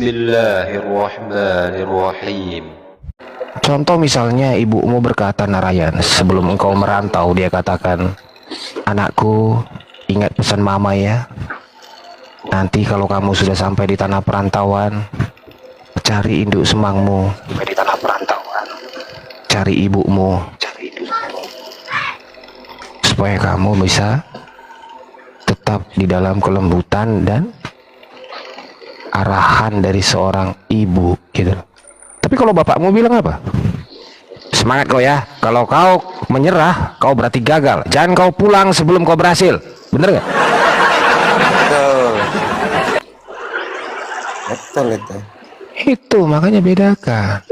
Bismillahirrahmanirrahim. Contoh misalnya ibumu berkata, Narayan, sebelum engkau merantau, dia katakan, anakku, ingat pesan mama ya. Nanti kalau kamu sudah sampai di tanah perantauan, cari induk semangmu. Di tanah perantauan, cari ibumu, supaya kamu bisa tetap di dalam kelembutan dan arahan dari seorang ibu gitu. Tapi kalau bapakmu bilang apa? Semangat kau ya, kalau kau menyerah kau berarti gagal, jangan kau pulang sebelum kau berhasil, bener gak? Betul Itu makanya bedakan.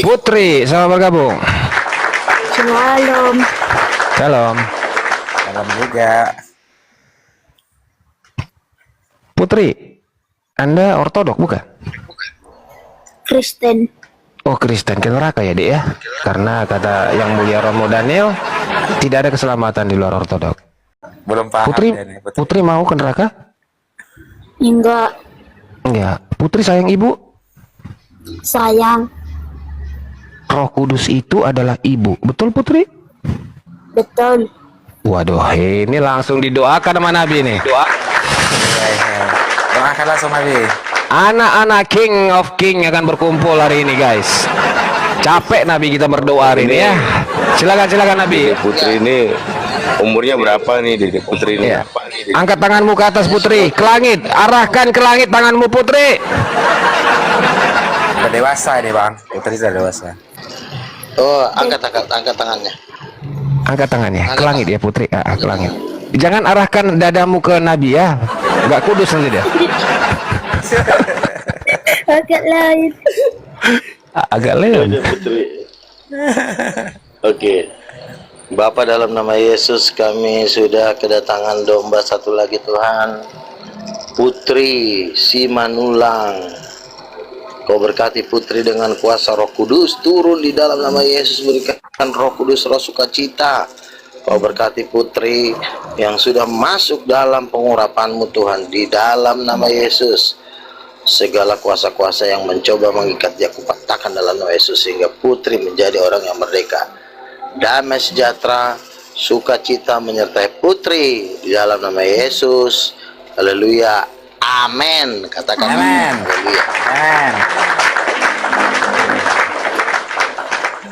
Putri, selamat bergabung. Shalom. Shalom. Salam juga. Putri, Anda ortodok bukan? Kristen. Oh, Kristen, ke neraka ya, Dek ya? Karena kata Yang Mulia Romo Daniel, tidak ada keselamatan di luar ortodok. Belum paham. Putri mau ke neraka? Enggak. Enggak. Putri sayang ibu? Sayang. Roh Kudus itu adalah ibu. Betul, Putri? Betul. Waduh, ini langsung didoakan sama Nabi nih. Doakan langsung Nabi. Anak-anak King of King akan berkumpul hari ini, guys. Capek Nabi kita berdoa hari ini ya. Silakan Nabi. Putri ini umurnya berapa nih, Dede? Putri ini Ya. Angkat tanganmu ke atas, Putri, ke langit. Arahkan ke langit tanganmu, Putri. Udah dewasa deh Bang. Putri sudah dewasa. Oh, angkat tangannya. Angkat tangannya ke langit ya, Putri. Ke langit. Jangan arahkan dadamu ke Nabi ya. Gak kudus nanti dia. Agak lain. Agak lain. Putri. Oke. Bapa, dalam nama Yesus kami sudah kedatangan domba satu lagi Tuhan, Putri Simanulang. Kau berkati Putri dengan kuasa Roh Kudus, turun di dalam nama Yesus, berikan Roh Kudus roh sukacita. Kau berkati Putri yang sudah masuk dalam pengurapan-Mu Tuhan, di dalam nama Yesus. Segala kuasa-kuasa yang mencoba mengikat dia kupatahkan dalam nama Yesus, sehingga Putri menjadi orang yang merdeka. Damai sejahtera, sukacita menyertai Putri di dalam nama Yesus. Haleluya. Amin. Katakan Amin. Haleluya. Amin.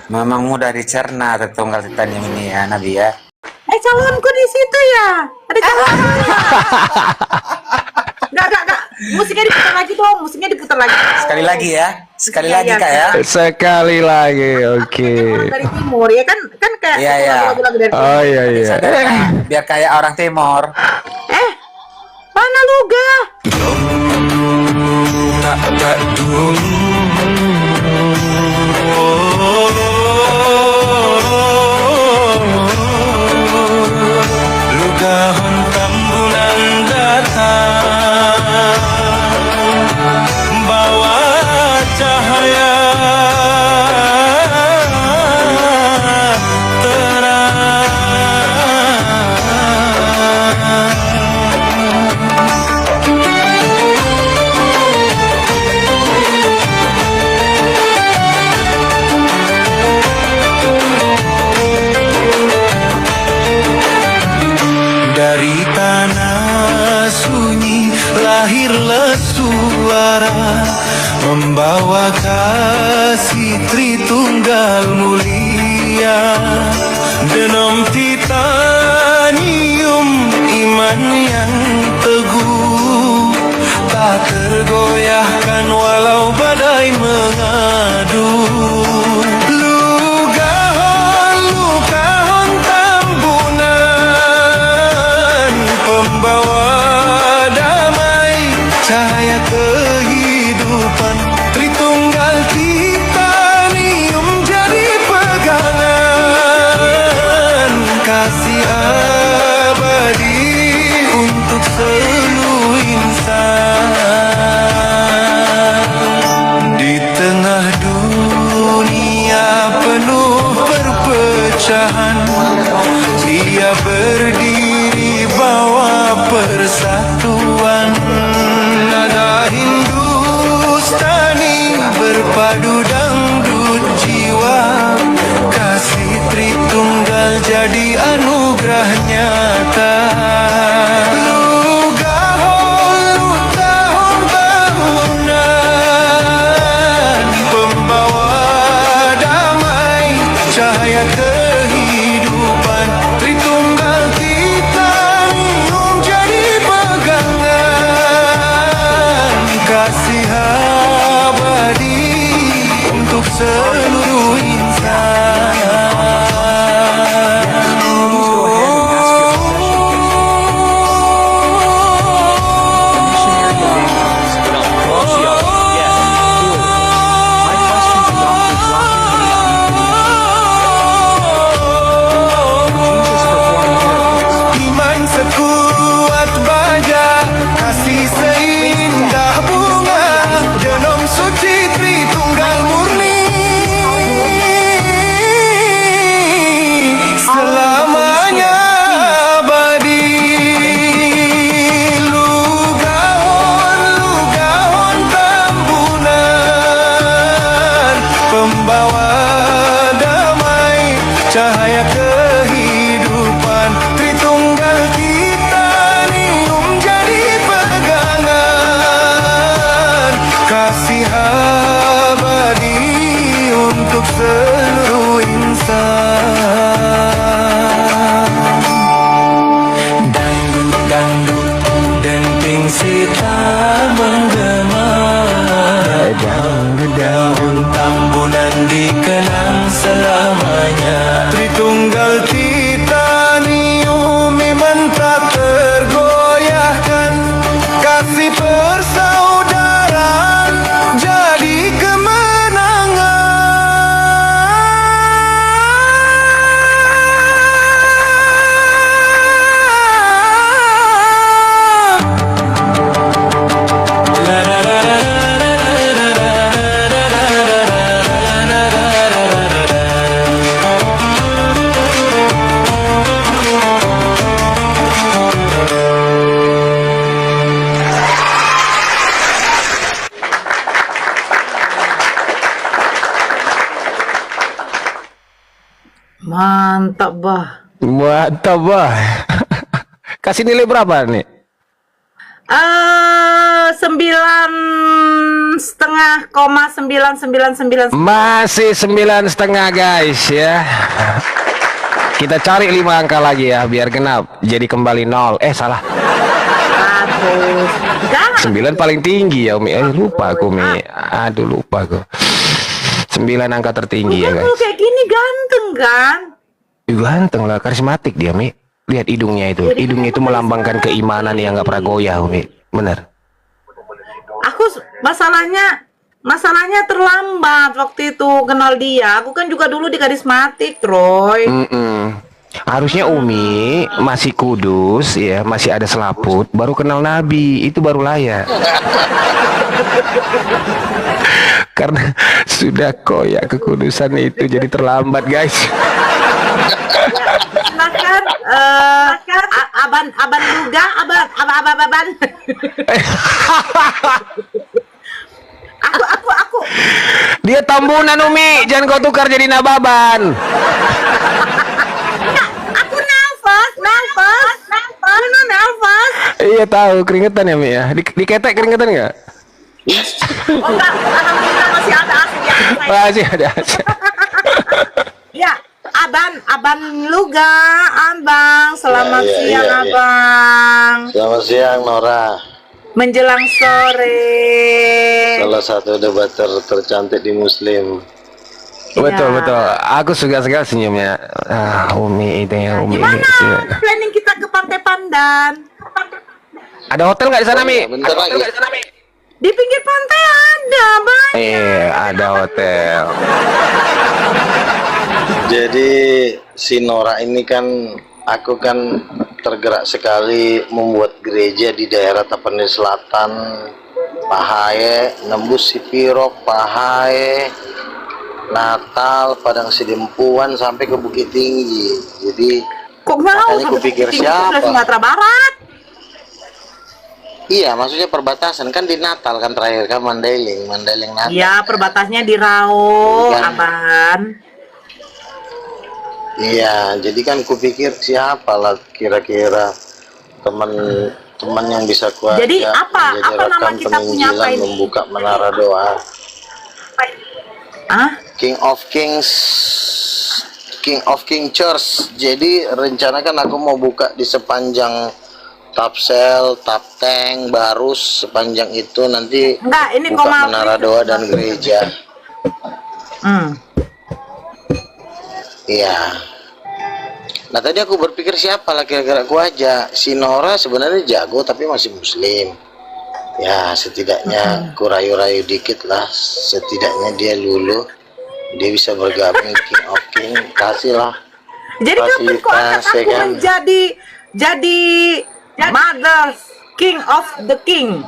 Memang mudah dicerna tertunggal titanium ini ya Nabi ya. Calonku di situ ya. Ada calon. Enggak. Musiknya diputar lagi dong. Musiknya diputar lagi. Sekali lagi ya. Sekali lagi Iya, Kak ya. Sekali lagi, oke. Orang dari timur ya kan kayak Iya, iya. lagu-lagu dari timur. Oh iya. Biar kayak orang timur. Mana luga? Lugahan tambunan datang, bawa cahaya dari tanah sunyi lahirlah suara membawa kasih Tritunggal mulia, denom titanium iman yang teguh, tak tergoyahkan walau badai mengadu. Lugahon tambunan pembawa damai, cahaya kehidupan Tritunggal titanium jadi pegangan kasih abadi untuk seluruh insan. Di tengah dunia penuh perpecahan, dia berdiri bawa persatuan. Nada Hindu jadi anugerah nyata. Lugahon tahun-tahunan, pembawa damai, cahaya kehidupan, Tritunggal kita menjadi pegangan, kasih abadi untuk seluruh insan. Iman sekuat baja, kasih seindah bunga, genom suci Tritunggal murni, selamanya abadi. Lugahon Tambunan, pembawa damai, cahaya kehidupan, Tritunggal kita nium jadi pegangan, kasih abadi untuk seluruh insan. Dangdut denting sitar menggema, daun Tambunan dikenang selamanya. Tritunggal Titanium iman tak tergoyahkan, kasih persaudaraan jadi kemenangan. Mantap, bah. Mantap, bah. Kasih nilai berapa nih? 9,999. Masih 9,5 guys ya. Kita cari 5 angka lagi ya biar genap. Jadi kembali 0. Salah. Aduh. Jangan. 9 paling tinggi ya Umi. Lupa aku Umi. Aduh lupa aku. 9 angka tertinggi ya Bukan, guys. kalau kayak gini ganteng kan? Ganteng lah, karismatik dia Mi. Lihat hidungnya itu. Hidungnya itu melambangkan keimanan yang nggak pernah goyah Umi. Bener. Aku masalahnya terlambat waktu itu kenal dia. Aku kan juga dulu di karismatik, Troy. Harusnya Umi masih kudus ya, masih ada selaput, baru kenal Nabi, itu baru layak. Karena sudah koyak kekudusan itu jadi terlambat guys. Silakan, aban juga, aban. Aku. Dia Tambunan Umi, jangan kau tukar jadi Nababan. Aku nafas. Mana nafas? Iya tahu, keringetan ya Mi ya. Diketek keringetan nggak? Oh enggak, alhamdulillah masih ada AC di atas saya. Masih ada. Ya, Aban Luga, Abang. Selamat siang, Abang. Selamat siang Nora. Menjelang sore. Salah satu debater tercantik di Muslim. Betul. Aku suka sekali senyumnya. Umi itu ya Umi. Gimana planning kita ke Pantai Pandan? Ada hotel nggak di sana Mi? Bentar lagi. Di pinggir pantai ada, Bang. Ada hotel. Jadi si Nora ini kan, aku kan tergerak sekali membuat gereja di daerah Tapanuli Selatan, Pahaye, nembus Sipirok, Pahaye, Natal, Padang Sidempuan sampai ke Bukit Tinggi. Jadi Kok mau makanya kupikir siapa? Sumatera Barat. Iya, maksudnya perbatasan kan di Natal kan terakhir kan Mandailing Natal. Iya, perbatasnya di Rao, Iya. Aban. Iya, jadi kan kupikir siapa lah kira-kira teman-teman yang bisa kuajak Jadi apa nama menjadi kita punya apa penginjilan, ini? membuka menara doa. Ah? King of Kings, King of King Church. Jadi rencana kan aku mau buka di sepanjang Tapsel, Tapteng, Barus, sepanjang itu nanti Enggak, ini buka koma menara doa dan gereja. Iya. Nah tadi aku berpikir siapa lah kira-kira aku aja. Si Nora sebenarnya jago tapi masih muslim. Ya setidaknya aku rayu-rayu dikit lah. Setidaknya dia luluh. Dia bisa bergabung King of King. Kasih lah. Jadi kapan kok angkat Fasilitas, ya aku kan? jadi Mother King of the King?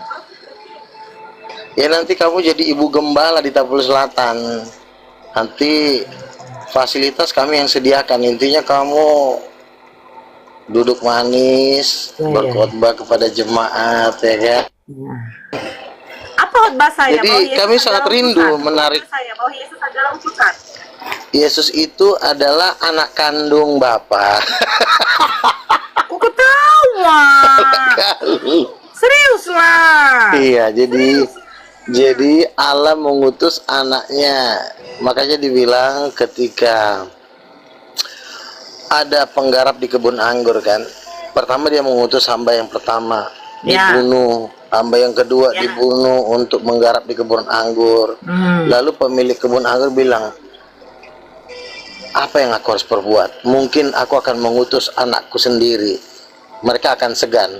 Ya nanti kamu jadi ibu gembala di Tapul Selatan. Nanti fasilitas kami yang sediakan. Intinya kamu duduk manis, berkhotbah kepada jemaat, ya kan? Apa khotbah saya? Jadi Bahwa Yesus kami adalah sangat rindu utusan. menarik. Khotbah saya bahwa Yesus adalah utusan. Yesus itu adalah anak kandung Bapa. Aku ketawa. Serius lah. Iya, jadi Allah mengutus anaknya. Makanya dibilang ketika ada penggarap di kebun anggur kan, pertama dia mengutus hamba yang pertama dibunuh, hamba yang kedua dibunuh untuk menggarap di kebun anggur. Lalu pemilik kebun anggur bilang, apa yang aku harus perbuat? Mungkin aku akan mengutus anakku sendiri, mereka akan segan.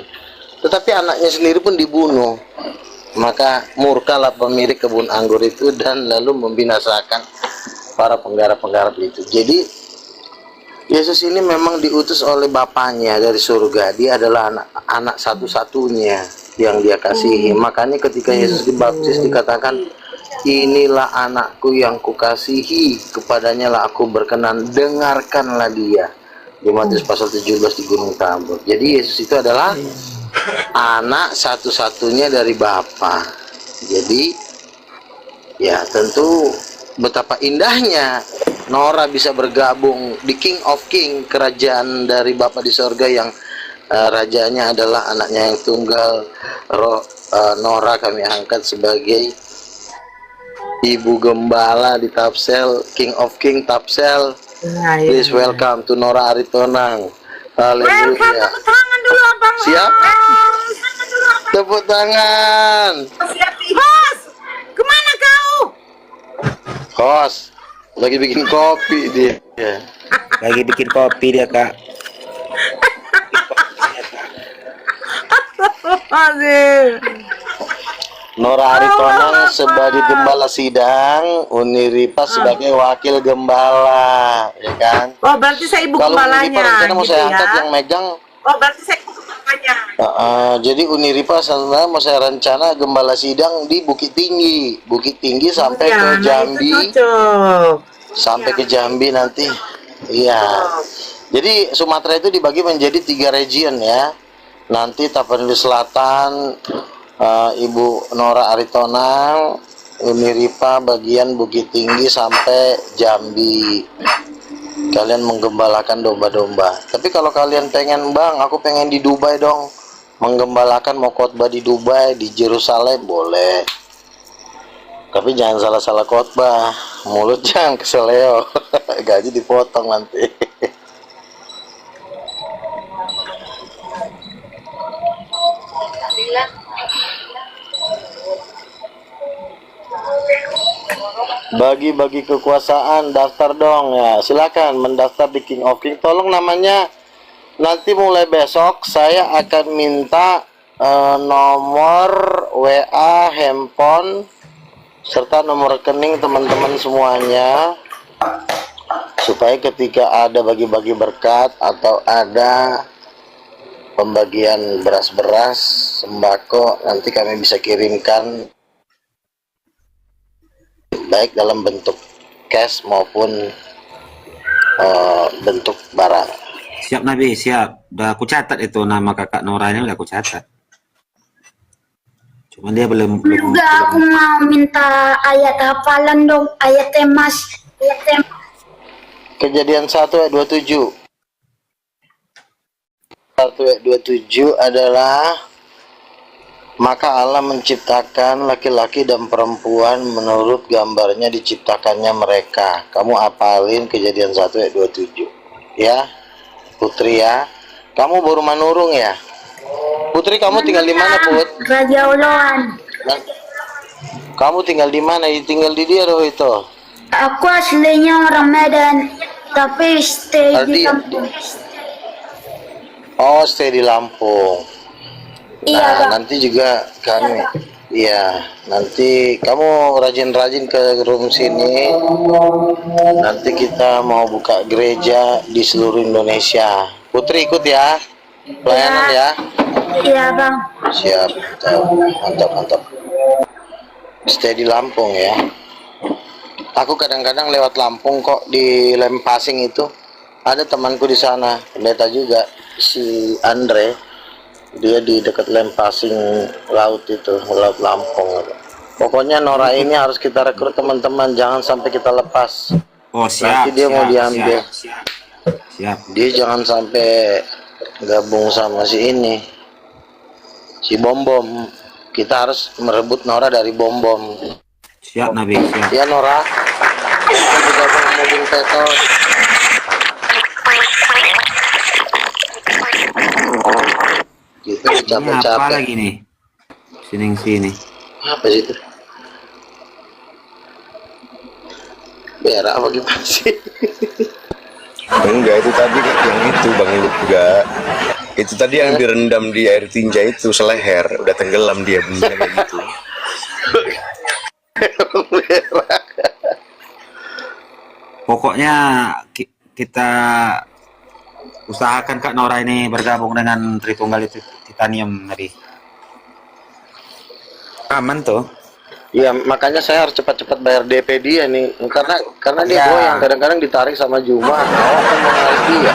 Tetapi anaknya sendiri pun dibunuh. Maka murkalah pemilik kebun anggur itu dan lalu membinasakan para penggarap-penggarap itu. Jadi Yesus ini memang diutus oleh Bapaknya dari surga. Dia adalah anak satu-satunya yang dia kasihi. Makanya ketika Yesus dibaptis dikatakan, inilah anakku yang kukasihi, kepadanya lah aku berkenan, dengarkanlah dia. Di Matius pasal 17 di Gunung Tabor. Jadi Yesus itu adalah anak satu-satunya dari Bapa. Jadi ya tentu betapa indahnya Nora bisa bergabung di King of King, kerajaan dari Bapa di sorga yang rajanya adalah anaknya yang tunggal. Nora kami angkat sebagai ibu gembala di Tapsel, King of King Tapsel. Please welcome to Nora Aritonang. Welcome, Haleluya. tepuk tangan dulu abang. Siap? Tepuk tangan. Bos, kemana kau? Kos, lagi bikin kopi dia. Lagi bikin kopi dia, Kak. Aduh. Nora Aritonang sebagai gembala sidang, Uniripa sebagai wakil gembala, ya kan? Oh, berarti saya ibu Kalau gembalanya. Uniripa rencana mau gitu saya ya? angkat yang megang. Oh, berarti saya ibu gembalanya. Jadi Uniripa sebenarnya mau saya rencana gembala sidang di Bukit Tinggi, Bukit Tinggi sampai Ya, ke nah Jambi, itu cocok. sampai ke Jambi nanti. Iya. Jadi Sumatera itu dibagi menjadi 3 region ya. Nanti Tapanuli Selatan, Ibu Nora Aritonang, Uniripa bagian Bukit Tinggi sampai Jambi. Kalian menggembalakan domba-domba. Tapi kalau kalian pengen, Bang, aku pengen di Dubai dong, menggembalakan mau khotbah di Dubai, di Yerusalem, boleh. Tapi jangan salah-salah khotbah, mulut jangan keseleo, gaji dipotong nanti. Bagi-bagi kekuasaan, daftar dong ya. Silakan mendaftar di King of King. Tolong namanya nanti mulai besok saya akan minta nomor WA, handphone serta nomor rekening teman-teman semuanya, supaya ketika ada bagi-bagi berkat atau ada pembagian beras-beras, sembako, nanti kami bisa kirimkan baik dalam bentuk cash maupun bentuk barang. Siap Nabi, siap. Udah aku catat itu nama kakak Noranya, udah aku catat. Cuma dia belum Juga aku mau minta ayat hafalan dong, ayat temas. Kejadian 1 ayat 27. 1 ayat 27 adalah maka Allah menciptakan laki-laki dan perempuan menurut gambarnya diciptakannya mereka. Kamu apalin Kejadian 1 ayat 27 ya Putri ya. Kamu baru manurung ya Putri? Kamu tinggal di mana Put? Raja Uluan. Kamu tinggal di mana? Tinggal di dia loh itu. Aku aslinya orang Medan, tapi stay di Arti- kampung. Oh, stay di Lampung. Iya, Nah, Bang. nanti juga kami, iya, nanti kamu rajin-rajin ke room sini. Nanti kita mau buka gereja di seluruh Indonesia. Putri ikut ya, pelayanan ya. Iya, Bang. Siap, mantap, mantap. Stay di Lampung ya. Aku kadang-kadang lewat Lampung kok, di Lempasing itu. Ada temanku di sana, pendeta juga, si Andre. Dia di dekat Lempasing laut itu, laut Lampung. Pokoknya Nora ini harus kita rekrut teman-teman, jangan sampai kita lepas. Oh siap. Nanti dia mau diambil. Siap. Dia jangan sampai gabung sama si ini, si Bom Bom. Kita harus merebut Nora dari Bom Bom. Siap Nabi. Siap. Ya Nora, kita bergabung sama Bung Peto. Kita Ini apa capek-capek. lagi nih? Sini. Apa sih itu? Berak apa gimana sih? Enggak, itu tadi yang itu Bang Luk juga. Itu tadi yang direndam di air tinja itu seleher, udah tenggelam dia bunyinya kayak gitu. Pokoknya kita usahakan Kak Nora ini bergabung dengan Tritunggal itu Titanium tadi. Aman tuh. Iya, makanya saya harus cepat-cepat bayar DP dia nih, karena dia Ya. goyang, kadang-kadang ditarik sama Juma. Oh, kan mau narik dia.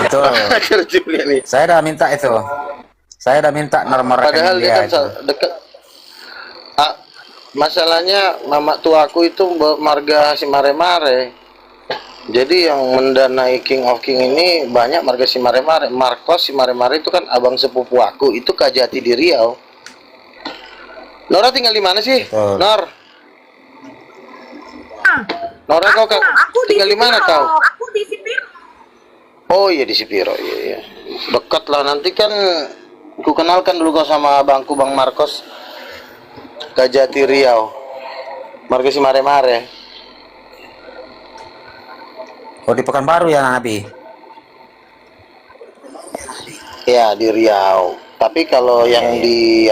Betul. Akhir Julia nih. Saya udah minta itu. Saya udah minta nomor Padahal rekening dia kan itu. dekat. Ah, masalahnya mama tuaku itu marga si Mare-Mare. Jadi yang mendanai King of King ini banyak marga si Mare-Mare. Marcos si Mare-Mare itu kan abang sepupu aku, itu Kajati di Riau. Nora tinggal di mana sih? Betul. Nor. Nora kau tinggal di mana kau? Aku di Sipiro. Oh iya di Sipiro, iya. Dekat lah, nanti kan ku kenalkan dulu kau sama abangku Bang Marcos. Kajati Riau. Marga si Mare-Mare. Oh di Pekanbaru ya Nabi. Ya di Riau. Tapi kalau yang di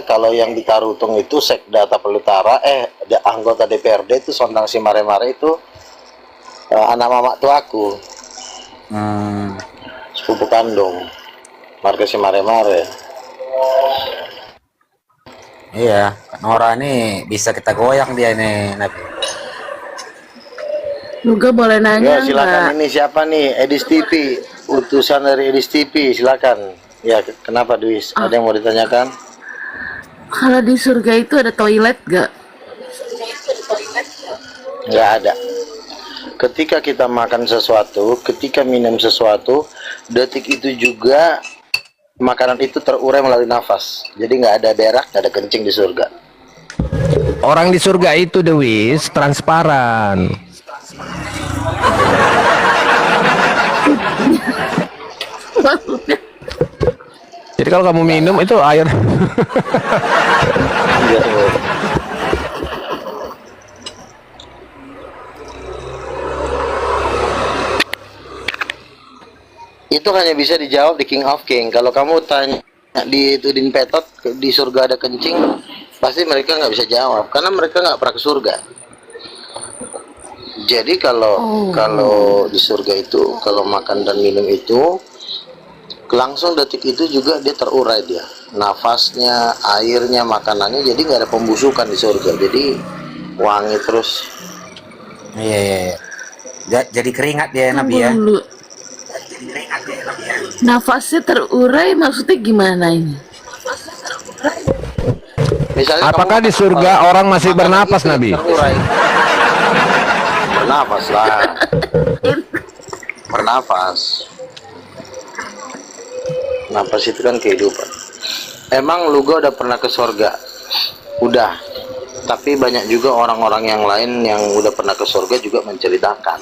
kalau yang di Tarutung itu Sekda Tapal Utara, anggota DPRD itu Sondang si Mare-Mare itu anak mama tuaku, sepupu kandung, marga si Mare-Mare. Iya, Kak Nora ini bisa kita goyang dia ini Nabi. Juga boleh nanya Ya silakan, ini siapa nih? Edis TV, utusan dari Edis TV, silakan. Ya kenapa Duis? Ada yang mau ditanyakan? Kalau di surga itu ada toilet gak? Nggak ada. Ketika kita makan sesuatu, ketika minum sesuatu, detik itu juga makanan itu terurai melalui nafas. Jadi nggak ada berak, nggak ada kencing di surga. Orang di surga itu Dewis transparan. Jadi kalau kamu minum itu air. Itu hanya bisa dijawab di King of King. Kalau kamu tanya di Tudin Petot di surga ada kencing, pasti mereka nggak bisa jawab karena mereka nggak pernah ke surga. Jadi kalau di surga itu kalau makan dan minum itu langsung detik itu juga dia terurai, dia nafasnya, airnya, makanannya, jadi nggak ada pembusukan di surga, jadi wangi terus. Iya. Jadi keringat dia Nabi ya. Dulu. Nafasnya terurai maksudnya gimana ini? Misalnya Apakah kamu di surga orang masih makanan bernapas, itu Nabi? terurai. Bernafas lah. Bernafas. Nafas itu kan kehidupan. Emang Luga udah pernah ke surga? Udah. Tapi banyak juga orang-orang yang lain yang udah pernah ke surga juga menceritakan.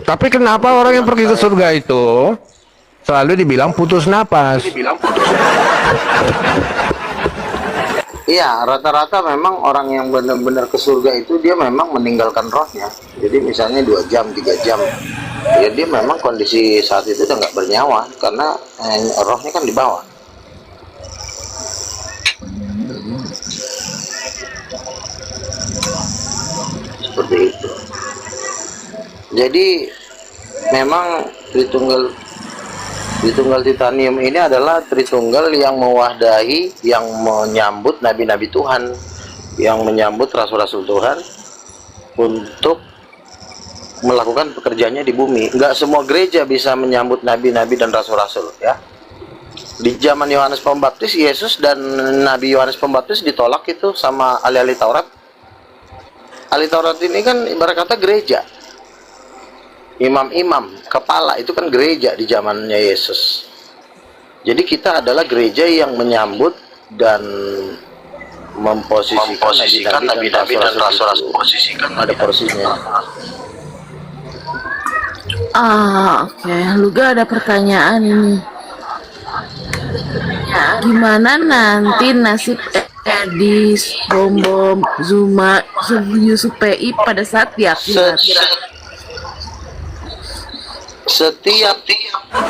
Tapi kenapa orang yang pergi ke surga itu selalu dibilang putus napas? Iya, rata-rata memang orang yang benar-benar ke surga itu dia memang meninggalkan rohnya. Jadi misalnya 2 jam, 3 jam, ya dia memang kondisi saat itu udah nggak bernyawa karena rohnya kan di bawah. Seperti itu. Jadi memang Tritunggal Titanium ini adalah Tritunggal yang mewahdahi, yang menyambut nabi-nabi Tuhan, yang menyambut rasul-rasul Tuhan untuk melakukan pekerjaannya di bumi. Enggak semua gereja bisa menyambut nabi-nabi dan rasul-rasul, ya. Di zaman Yohanes Pembaptis, Yesus dan Nabi Yohanes Pembaptis ditolak itu sama ahli-ahli Taurat. Ahli Taurat ini kan ibarat kata gereja. Imam-imam, kepala itu kan gereja di zamannya Yesus. Jadi kita adalah gereja yang menyambut dan memposisikan nabi-nabi dan rasul-rasul. Ada porsinya. Oke. Luga ada pertanyaan ini. Gimana nanti nasib Edis, Bom, Zuma, Yusuf PI pada saat di akhirat? Setiap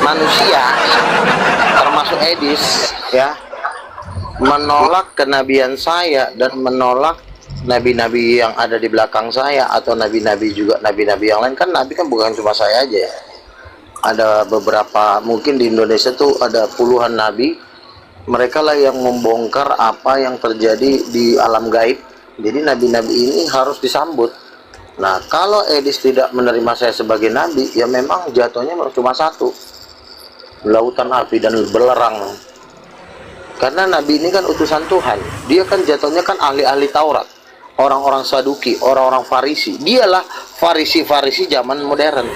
manusia termasuk Edis, ya, menolak kenabian saya dan menolak nabi-nabi yang ada di belakang saya atau nabi-nabi juga nabi-nabi yang lain. Kan nabi kan bukan cuma saya aja ya. Ada beberapa, mungkin di Indonesia tuh ada puluhan nabi. Mereka lah yang membongkar apa yang terjadi di alam gaib. Jadi nabi-nabi ini harus disambut. Nah, kalau Edis tidak menerima saya sebagai nabi, ya memang jatuhnya cuma satu, lautan api dan belerang. Karena nabi ini kan utusan Tuhan. Dia kan jatuhnya kan ahli-ahli Taurat, orang-orang Saduki, orang-orang Farisi. Dialah Farisi zaman modern.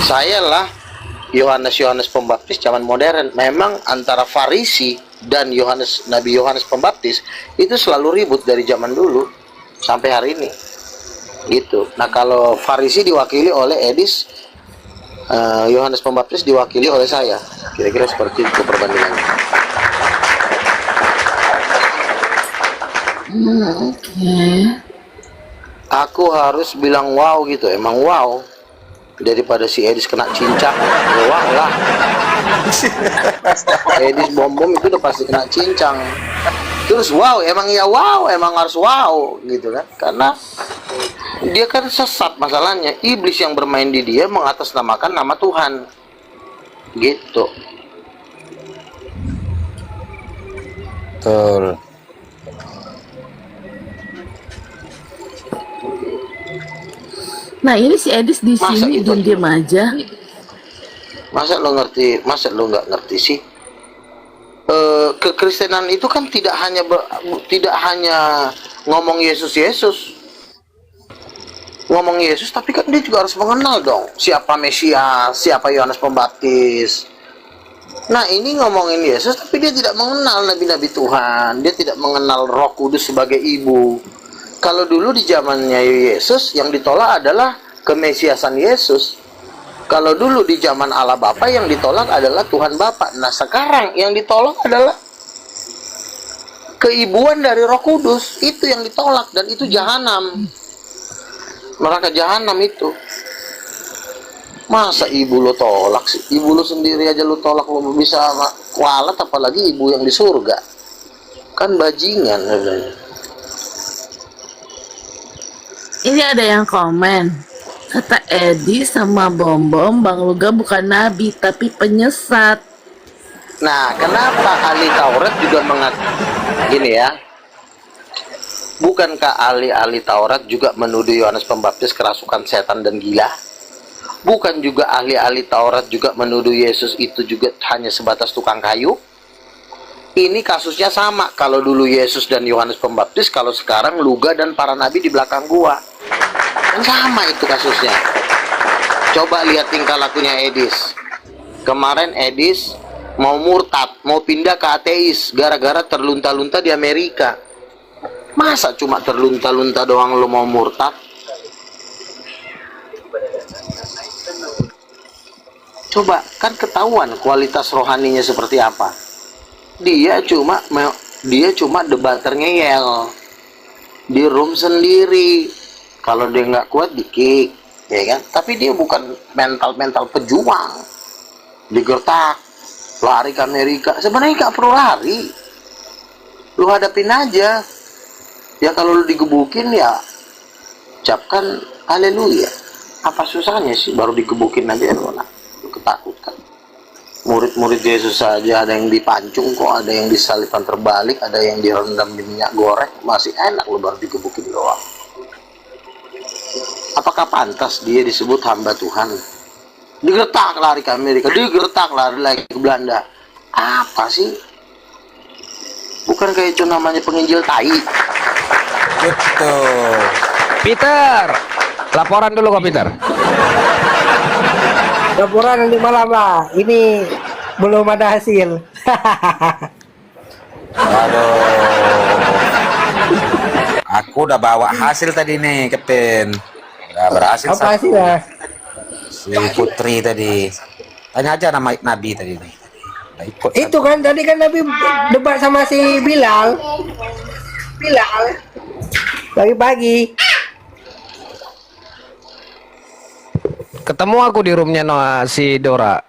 Saya lah Yohanes Pembaptis zaman modern. Memang antara Farisi dan Nabi Yohanes Pembaptis itu selalu ribut dari zaman dulu sampai hari ini. Gitu. Nah, kalau Farisi diwakili oleh Edis, Yohanes Pembaptis diwakili oleh saya. Kira-kira seperti itu perbandingannya. Aku harus bilang wow gitu. Emang wow. Daripada si Edis kena cincang, ya wow lah. Edis bom itu udah pasti kena cincang. Terus wow, emang ya wow, emang harus wow gitu kan. Karena dia kan sesat masalahnya. Iblis yang bermain di dia mengatasnamakan nama Tuhan. Gitu. Betul. Nah, ini si Edis di sini diam aja. Masa lo nggak ngerti sih? Kekristenan itu kan tidak hanya ngomong Yesus, ngomong Yesus, tapi kan dia juga harus mengenal dong siapa Mesias, siapa Yohanes Pembaptis. Nah, ini ngomongin Yesus tapi dia tidak mengenal nabi-nabi Tuhan, dia tidak mengenal Roh Kudus sebagai ibu. Kalau dulu di zamannya Yesus yang ditolak adalah kemesiasan Yesus. Kalau dulu di zaman Allah Bapa yang ditolak adalah Tuhan Bapa. Nah, sekarang yang ditolak adalah keibuan dari Roh Kudus. Itu yang ditolak dan itu jahanam. Neraka jahanam itu. Masa ibu lo tolak sih? Ibu lo sendiri aja lo tolak, lo bisa kualat apalagi ibu yang di surga. Kan bajingan sebenarnya. Ini ada yang komen. Kata Edi sama Bom, Bang Luga bukan nabi tapi penyesat. Nah, kenapa ahli Taurat juga gini ya? Bukankah ahli Taurat juga menuduh Yohanes Pembaptis kerasukan setan dan gila? Bukan juga ahli Taurat juga menuduh Yesus itu juga hanya sebatas tukang kayu? Ini kasusnya sama. Kalau dulu Yesus dan Yohanes Pembaptis, kalau sekarang Luga dan para nabi di belakang gua. Kan sama itu kasusnya. Coba lihat tingkah lakunya Edis. Kemarin Edis mau murtad, mau pindah ke ateis gara-gara terlunta-lunta di Amerika. Masa cuma terlunta-lunta doang lo mau murtad? Coba, kan ketahuan kualitas rohaninya seperti apa. Dia cuma debater ngeyel di room sendiri. Kalau dia nggak kuat di-kick, ya kan? Tapi dia bukan mental pejuang. Digertak, lari ke Amerika. Sebenarnya nggak perlu lari. Lu hadapin aja. Ya kalau lu digebukin ya ucapkan haleluya. Apa susahnya sih baru digebukin aja lu ketakutan. Murid-murid Yesus saja ada yang dipancung kok, ada yang disalibkan terbalik, ada yang direndam di minyak goreng, masih enak lu baru digebukin doang. Apakah pantas dia disebut hamba Tuhan? Digertak lari ke Amerika, digertak lari lagi ke Belanda. Apa sih? Bukan kayak itu namanya penginjil tai. Betul. Peter, laporan dulu kok Peter. Laporan nanti malam lah. Ini belum ada hasil. Aduh. Aku udah bawa hasil tadi nih, Kapten. Udah berhasil. Apa hasilnya? Si Putri tadi. Tanya aja nama Nabi tadi nih. Nah, ikut Itu kan tadi kan Nabi debat sama si Bilal. Pagi-pagi. Ketemu aku di roomnya si Dora,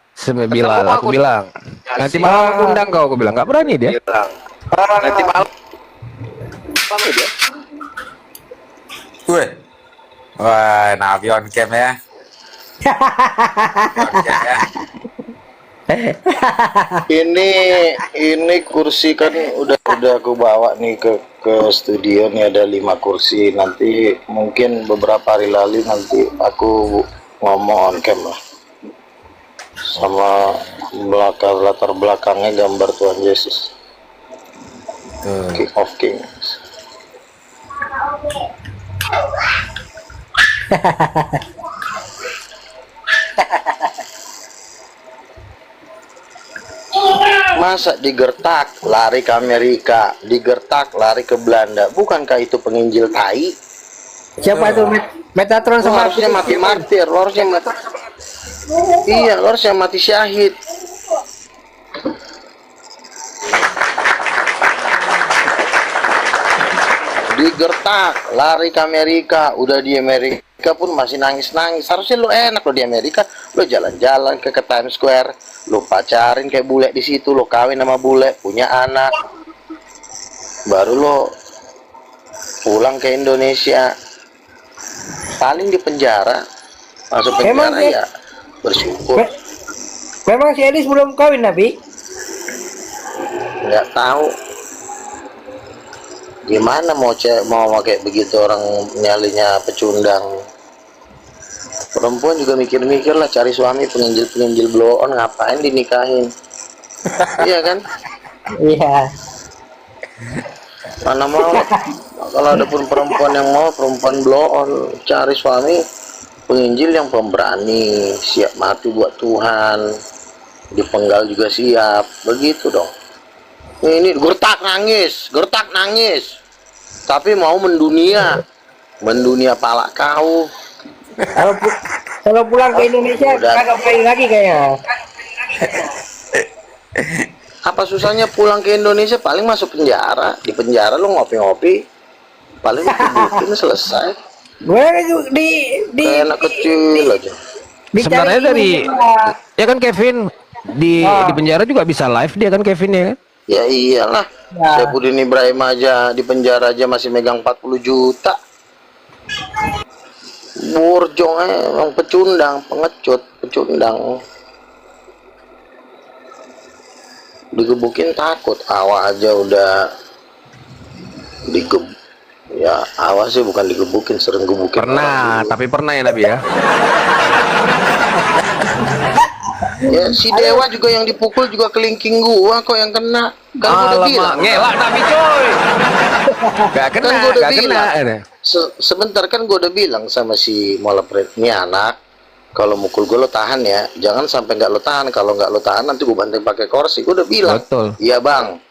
Bilal. Aku bilang, nanti malam aku undang kau. Aku bilang, nggak berani dia. Nanti malam. gue. Wah, Nabi on cam ya. On cam ya. Ini kursi kan udah aku bawa nih ke studio nih, ada 5 kursi. Nanti mungkin beberapa hari lalu nanti aku ngomong on cam lah, sama latar belakangnya gambar Tuhan Yesus, King of Kings. Masa digertak lari ke Amerika, digertak lari ke Belanda? Bukankah itu penginjil tai? Siapa itu Metatron Lo sama harusnya mati martir, lo harusnya mati. Iya, lo harusnya mati syahid. Digertak lari ke Amerika, udah di Amerika pun masih nangis-nangis. Harusnya lo enak lo di Amerika, lo jalan-jalan ke Times Square, lo pacarin kayak bule di situ, lo kawin sama bule, punya anak, baru lo pulang ke Indonesia. Paling di penjara, masuk penjara ya bersyukur. Memang si Edis belum kawin Nabi? Nggak tahu gimana mau kayak begitu, orang nyalinya pecundang. Perempuan juga mikir-mikir lah, cari suami penginjil blow on, ngapain dinikahin? Iya kan? Iya. Mana mau kalau ada pun perempuan yang mau perempuan blow on, cari suami penginjil yang pemberani, siap mati buat Tuhan, dipenggal juga siap, begitu dong. Ini gertak nangis, tapi mau mendunia pala kau. Kalau pulang ke Indonesia kagak balik lagi kayaknya. Apa susahnya pulang ke Indonesia? Paling masuk penjara. Di penjara lo ngopi-ngopi, paling dibukin selesai. Gue di kayak anak kecil aja. Sebenarnya dari ya kan Kevin di penjara juga bisa live dia kan Kevin ya kan? Ya iyalah. Saifuddin Ibrahim aja di penjara aja masih megang 40 juta. Burjong emang pecundang, pengecut, pecundang. Digebukin takut, awak aja udah ya awak sih bukan digebukin, sering gebukin. Pernah, tapi pernah ya Nabi ya. Ya si Dewa juga yang dipukul juga kelingking gua kok yang kena. Kan gua udah bilang. Ngelak Nabi coy. Gak kena, Kan gua udah gak kena. bilang. sebentar kan gue udah bilang sama si Mola ini anak, kalau mukul gue lo tahan ya, jangan sampai nggak lo tahan. Kalau nggak lo tahan nanti gue banting pakai kursi. Gue udah bilang. Betul. Iya bang,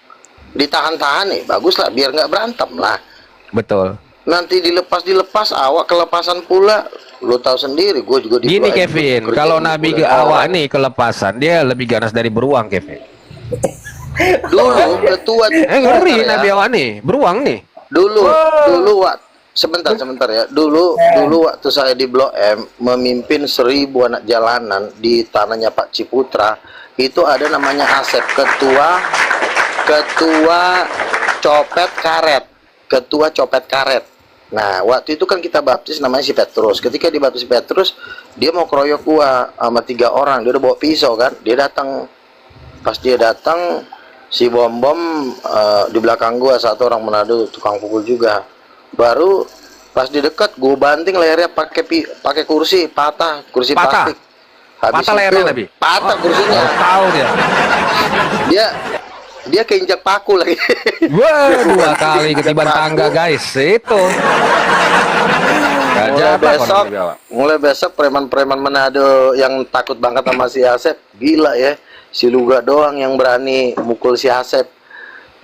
ditahan-tahan nih, bagus lah, biar nggak berantem lah. Betul. Nanti dilepas awak kelepasan pula, lo tahu sendiri. Gue juga di Gini Kevin, kalau Nabi ke awak nih kelepasan, dia lebih ganas dari beruang Kevin. Dulu udah tua. Ngeri Nabi awak nih, beruang nih. Dulu sebentar ya. Dulu waktu saya di Blok M memimpin 1000 anak jalanan di tanahnya Pak Ciputra, itu ada namanya Asep, ketua copet karet. Nah, waktu itu kan kita baptis namanya si Petrus. Ketika dibaptis Petrus, dia mau keroyok gua sama 3 orang. Dia udah bawa pisau kan. Dia datang. Pas dia datang, si bom di belakang gua, satu orang Manado tukang pukul juga. Baru pas di dekat gue banting lehernya pakai kursi kursi plastik. Habis patah lehernya Nabi. Patah kursinya. Tahu Dia keinjak paku lagi. Wah, 2 kali ketiban tangga guys. Itu. Mulai besok preman-preman Manado yang takut banget sama si Asep, gila ya. Si Luga doang yang berani mukul si Asep.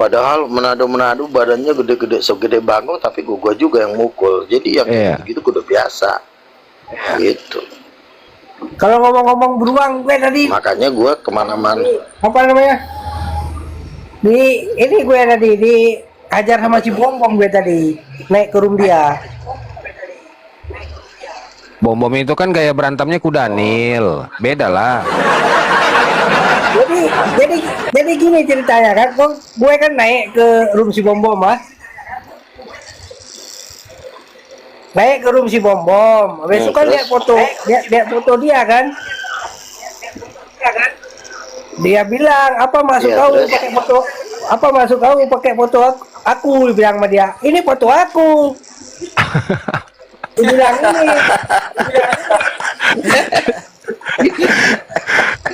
Padahal Manado badannya gede-gede, segede bangkong, tapi gua juga yang mukul. Jadi yang gitu udah biasa. Gitu. Kalau ngomong-ngomong beruang, gue tadi. Makanya gua kemana-mana. Apa namanya? Ini gue tadi diajar sama si Bom gue tadi naik ke room dia. Bom itu kan gaya berantemnya kudanil, beda lah. Jadi gini ceritanya kan, gue kan naik ke room si Bom ah. Naik ke room si Bom. Besok kan lihat foto dia kan. Dia bilang, apa masuk kau pakai foto? Apa masuk kau pakai foto aku? Bilang sama dia, ini foto aku. Dia bilang ini.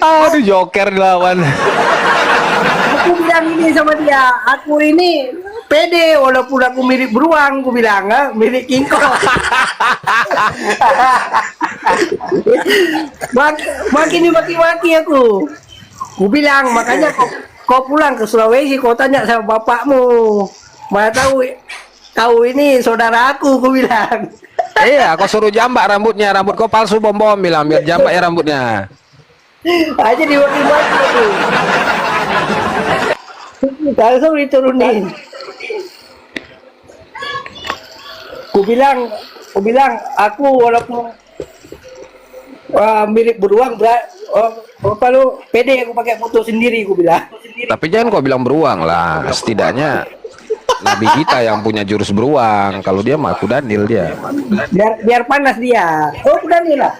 Aduh, joker dilawan. Aku bilang ini sama dia, aku ini pede walaupun aku mirip beruang, aku bilang, mirip King Kong. Makin dimaki-maki aku. Aku bilang, makanya kau pulang ke Sulawesi, kau tanya sama bapakmu. Mana tahu ini saudara aku bilang. Iya, kau suruh jambak rambutnya, rambut kau palsu Bom bilang, biar jambak ya rambutnya. Aja diwakil-wakil itu. Langsung diturunin. Aku bilang aku walaupun mirip beruang, apa lu pede aku pakai foto sendiri, aku bilang. Tapi jangan kau bilang beruang lah, setidaknya Nabi kita yang punya jurus beruang. Kalau dia mah kudanil dia. Biar panas dia. Oh, kudanil lah.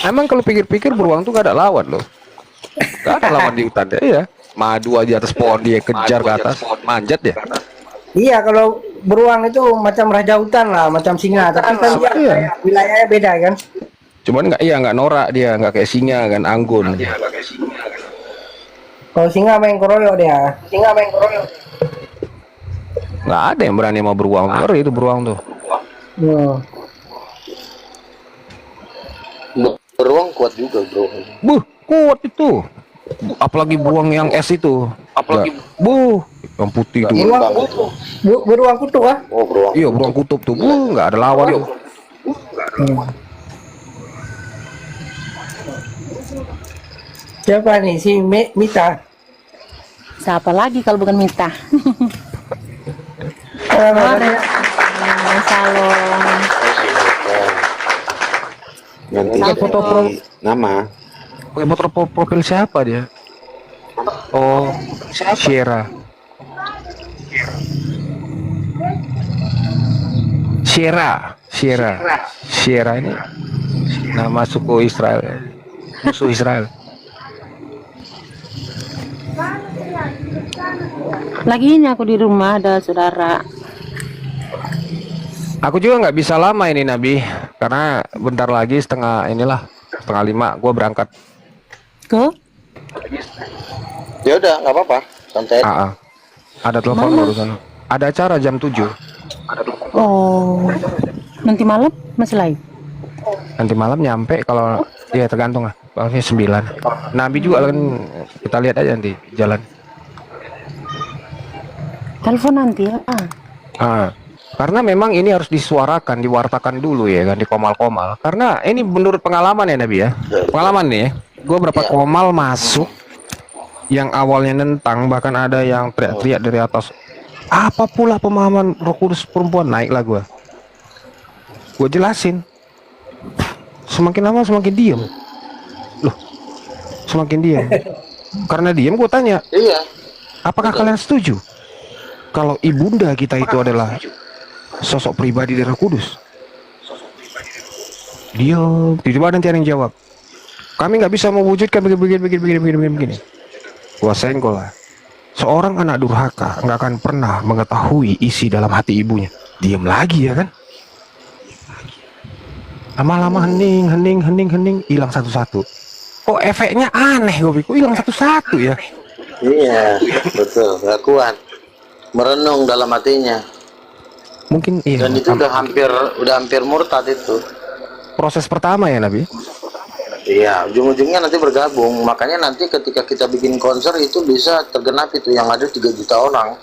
Emang kalau pikir-pikir beruang tuh gak ada lawan loh. Gak ada lawan di hutan dia. Iya. Madu aja atas pohon dia kejar ke atas, manjat dia. Iya, kalau beruang itu macam raja hutan lah, macam singa. Tapi kan dia wilayahnya beda kan. Cuman nggak norak dia, nggak kayak singa kan, anggun. Kalau singa main keroyok dia. Nggak ada yang berani mau beruang. Ngeri itu beruang tuh. Beruang kuat juga bro. Kuat itu. Apalagi beruang yang es itu. Yang putih itu. Beruang kutub ah? Oh, beruang. Iya, beruang kutub tuh. Nggak ada lawan. Siapa nih si Mita? Siapa lagi kalau bukan Mita? Salon. Nanti foto nama. Pakai foto profil siapa dia? Oh, Syera. Syera ini nama suku Israel, musuh Israel. Lagi ini aku di rumah ada saudara. Aku juga nggak bisa lama ini Nabi, karena bentar lagi setengah 5 gue berangkat. Ke? Ya udah, nggak apa-apa, santai. Ada telepon Mana? barusan. Ada acara jam 7. Oh, nanti malam masih live. Nanti malam nyampe kalau ya tergantung lah. Paling 9. Nabi juga kan kita lihat aja nanti jalan. Telepon nanti ya. Karena memang ini harus disuarakan, diwartakan dulu ya kan, dikomal-komal. Karena ini menurut pengalaman ya Nabi ya. Pengalaman nih ya. Gue berapa komal masuk yang awalnya nentang, bahkan ada yang teriak-teriak dari atas. Apa pula pemahaman Roh Kudus perempuan, naiklah gue. Gue jelasin. Semakin lama semakin diem. Loh, semakin diem. Karena diem gue tanya. Iya. Apakah kalian setuju kalau ibunda kita itu adalah sosok pribadi dari Roh Kudus? Diam. Tiba-tiba nanti ada yang jawab. Kami nggak bisa mewujudkan begini. Gua senggol lah. Seorang anak durhaka nggak akan pernah mengetahui isi dalam hati ibunya. Diam lagi ya kan? Lama-lama hening, hilang satu-satu. Kok efeknya aneh gue pikir, hilang satu-satu ya. Iya, betul. Gak kuat. Merenung dalam hatinya. Mungkin iya. Dan itu udah hampir murtad itu. Proses pertama ya Nabi. Iya, ujung-ujungnya nanti bergabung. Makanya nanti ketika kita bikin konser itu bisa tergenap itu yang ada 3 juta orang.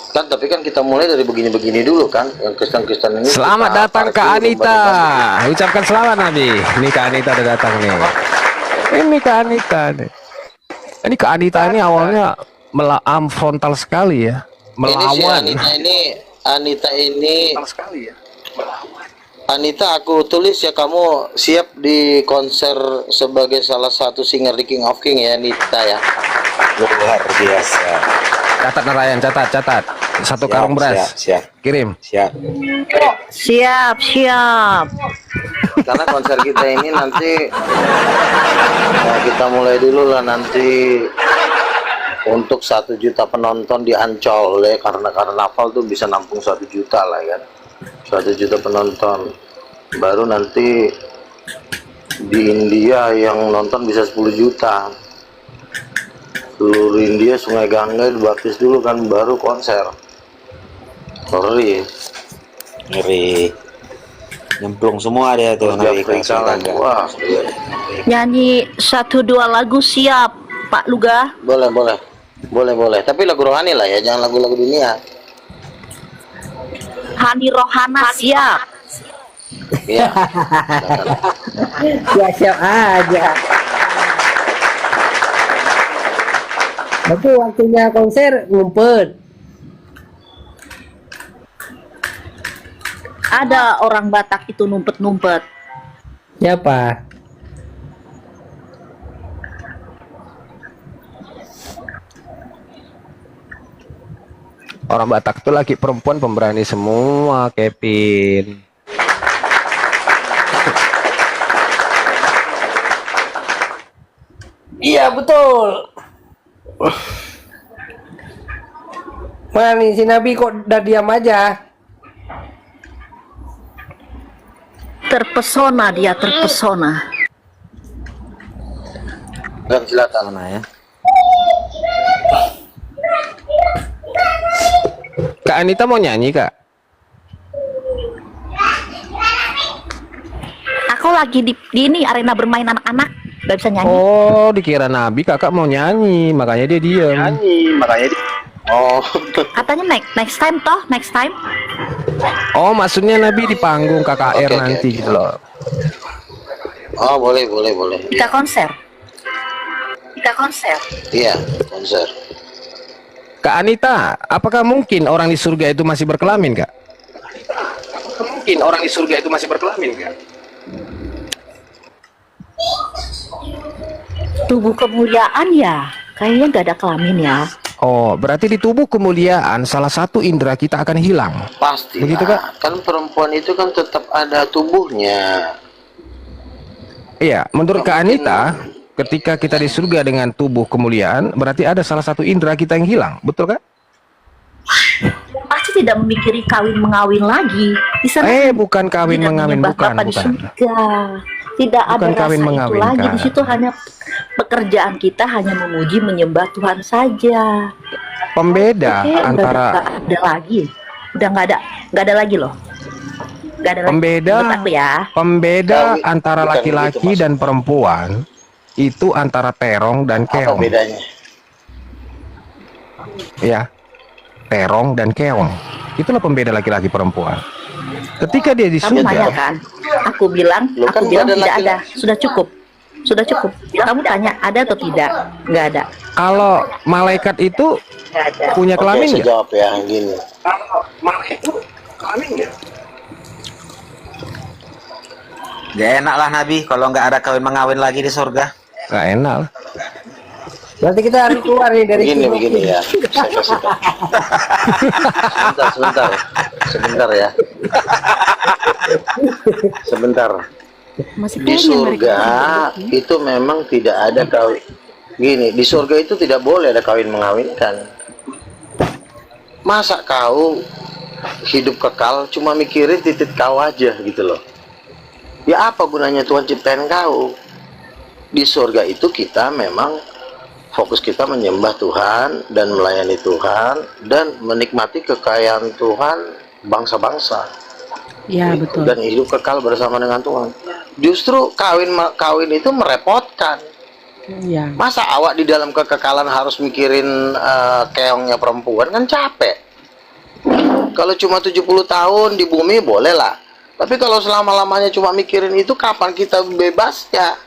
Kan tapi kan kita mulai dari begini-begini dulu kan, yang Kristen-Kristen ini. Selamat datang Kak Anita. Ucapkan selamat Nabi. Ini Kak Anita udah datang nih. Ini Kak Anita nih. Ini Kak Anita ini awalnya melaam frontal sekali ya. Melawan. Anita ini Anita, aku tulis ya, kamu siap di konser sebagai salah satu singer di King of King ya Anita ya. Luar biasa. Catat Narayan, catat. Satu karung beras. Siap. Kirim. Siap. Siap. Karena konser kita ini nanti kita mulai dulu lah nanti untuk 1 juta penonton di Ancol ya, karena karnaval tuh bisa nampung 1 juta lah kan. 1 juta penonton. Baru nanti di India yang nonton bisa 10 juta. Seluruh India Sungai Gangga dibaptis dulu kan, baru konser. Ngeri. Nyemplung semua dia tuh Nabi. Wah, Nyanyi 1-2 lagu siap, Pak Luga. boleh. Tapi lagu rohani lah ya, jangan lagu-lagu dunia. Hani Rohana siap. Iya. Siap aja. Tapi waktunya konser ngumpet. Ada orang Batak itu numpet-numpet. Siapa? Orang Batak itu laki perempuan pemberani semua, Kevin. Iya betul. Mana nih si Nabi kok udah diam aja? Terpesona dia, terpesona. Kan silakan ya. Kak Anita mau nyanyi Kak? Aku lagi di ini arena bermain anak-anak, gak bisa nyanyi. Oh, dikira Nabi kakak mau nyanyi, makanya dia diam. Oh. Katanya next time toh, next time. Oh, maksudnya Nabi di panggung KKR nanti gitu loh. Oh, boleh. Kita konser. Iya, konser. Kak Anita, apakah mungkin orang di surga itu masih berkelamin Kak? Tubuh kemuliaan ya, kayaknya gak ada kelamin ya. Oh, berarti di tubuh kemuliaan salah satu indera kita akan hilang. Pasti. Begitu Kak? Kan perempuan itu kan tetap ada tubuhnya. Iya, menurut Kak Anita, ketika kita di surga dengan tubuh kemuliaan, berarti ada salah satu indera kita yang hilang, betul Kak? Pasti tidak memikiri kawin mengawin lagi. Di sana bukan kawin tidak mengawin, menyembah bukan. Bapa di surga. Tidak ada Bukan rasa kawin itu mengawin, lagi. Kak. Di situ hanya pekerjaan kita hanya memuji menyembah Tuhan saja. pembeda Oke, antara udah nggak ada lagi. Udah nggak ada lagi loh. Nggak ada lagi. pembeda Menurut aku ya. pembeda Kawin, antara bukan laki-laki begitu dan perempuan itu antara terong dan Apa keong. bedanya? Ya, terong dan keong. Itulah pembeda laki-laki perempuan. Ketika dia di Kamu nanya surga, kan? Aku bilang, Loh, kan tidak badan ada. laki-laki. Sudah cukup. Sudah cukup. Kamu tanya ada atau tidak? Nggak ada. kalau malaikat itu Nggak ada. punya Oke, kelamin saya nggak? jawab ya gini. Gak enak lah Nabi kalau nggak ada kawin mengawin lagi di surga. Nggak enak lah. Berarti kita harus keluar nih dari sini. Begini ya. Saya kasih tahu. Sebentar ya. Sebentar. Masih Di kayaknya mereka surga itu memang tidak ada kawin. Gini, di surga itu tidak boleh ada kawin mengawinkan. Masa kau hidup kekal cuma mikirin titik kau aja gitu loh. Ya apa gunanya Tuhan ciptain kau? Di surga itu kita memang fokus kita menyembah Tuhan dan melayani Tuhan dan menikmati kekayaan Tuhan bangsa-bangsa. Ya betul. Dan hidup kekal bersama dengan Tuhan. Justru kawin itu merepotkan. Ya. Masa awak di dalam kekekalan harus mikirin keongnya perempuan, kan capek. Kalau cuma 70 tahun di bumi boleh lah. Tapi kalau selama-lamanya cuma mikirin itu, kapan kita bebasnya?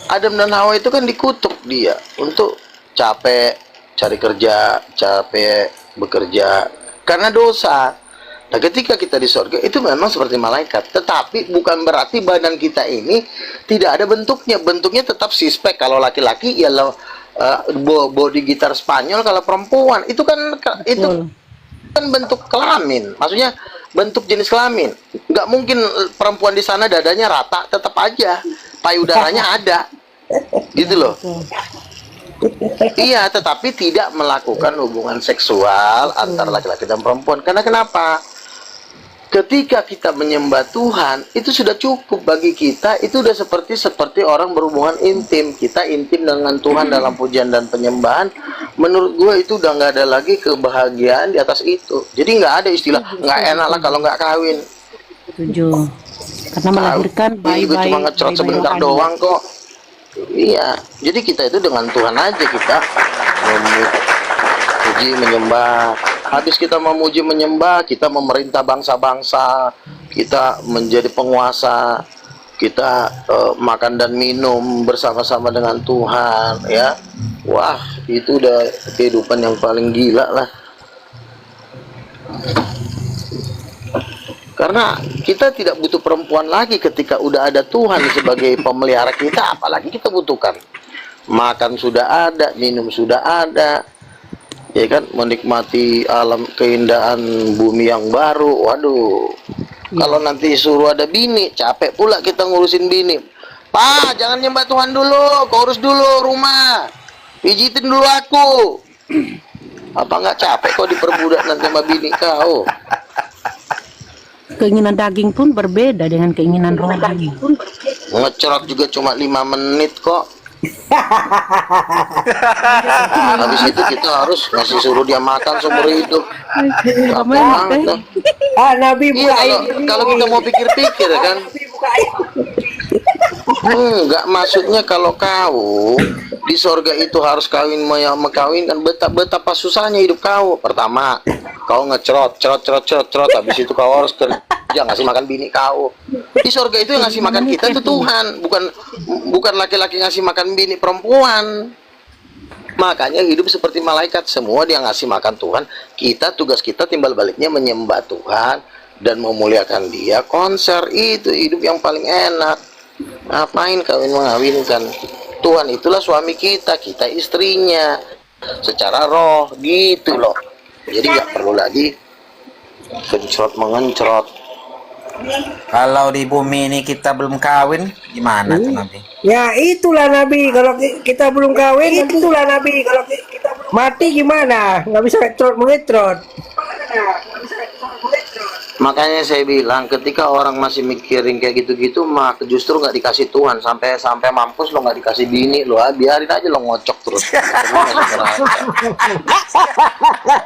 Adam dan Hawa itu kan dikutuk dia untuk capek cari kerja, capek bekerja karena dosa. Nah, ketika kita di surga itu memang seperti malaikat, tetapi bukan berarti badan kita ini tidak ada bentuknya. Bentuknya tetap six-pack. Kalau laki-laki ya body gitar Spanyol, kalau perempuan itu kan bentuk kelamin. Maksudnya bentuk jenis kelamin. Nggak mungkin perempuan di sana dadanya rata, tetap aja payudaranya ada. Gitu loh. Iya, tetapi tidak melakukan hubungan seksual antara laki-laki dan perempuan. Karena kenapa? Ketika kita menyembah Tuhan, itu sudah cukup bagi kita. Itu udah seperti orang berhubungan intim. Kita intim dengan Tuhan dalam pujian dan penyembahan. Menurut gue itu udah nggak ada lagi kebahagiaan di atas itu. Jadi nggak ada istilah nggak enak lah kalau nggak kawin. Setuju. Karena melahirkan Gue cuma ngecrot sebentar doang kok. Iya, jadi kita itu dengan Tuhan aja kita memuji menyembah. Habis kita memuji menyembah, kita memerintah bangsa-bangsa, kita menjadi penguasa, kita makan dan minum bersama-sama dengan Tuhan, ya. Wah, itu udah kehidupan yang paling gila lah. Karena kita tidak butuh perempuan lagi ketika udah ada Tuhan sebagai pemelihara kita, apalagi kita butuhkan. Makan sudah ada, minum sudah ada, ya kan, menikmati alam keindahan bumi yang baru. Waduh, kalau nanti suruh ada bini, capek pula kita ngurusin bini. Pak, jangan nyembah Tuhan dulu, kau urus dulu rumah, pijitin dulu aku. Apa nggak capek kau diperbudak nanti sama bini kau? Keinginan daging pun berbeda dengan keinginan rohani. Ngecerot juga cuma 5 menit kok. Habis itu kita harus ngasih suruh dia makan seumur hidup. Capek banget tuh. Nabi buka Iya, kalau kita mau pikir-pikir kan. Enggak, maksudnya kalau kau di sorga itu harus mengkawinkan, betapa susahnya hidup kau. Pertama, kau ngecerot, habis itu kau harus kerja ngasih makan bini kau. Di sorga itu yang ngasih makan kita itu Tuhan, bukan laki-laki ngasih makan bini perempuan. Makanya hidup seperti malaikat, semua dia ngasih makan Tuhan. Kita, tugas kita timbal baliknya menyembah Tuhan dan memuliakan dia. Konser itu hidup yang paling enak. Ngapain kawin mengawinkan? Tuhan itulah suami kita, kita istrinya secara roh gitu loh. Jadi nggak perlu lagi kencrot mengencrot. Kalau di bumi ini kita belum kawin, gimana tuh Nabi? Ya itulah Nabi, kalau kita belum kawin, itulah Nabi, kalau kita mati gimana? Nggak bisa ngetrot mengetrot. Makanya saya bilang ketika orang masih mikirin kayak gitu-gitu mah justru nggak dikasih Tuhan sampai mampus lo nggak dikasih bini lo, biarin aja lo ngocok terus.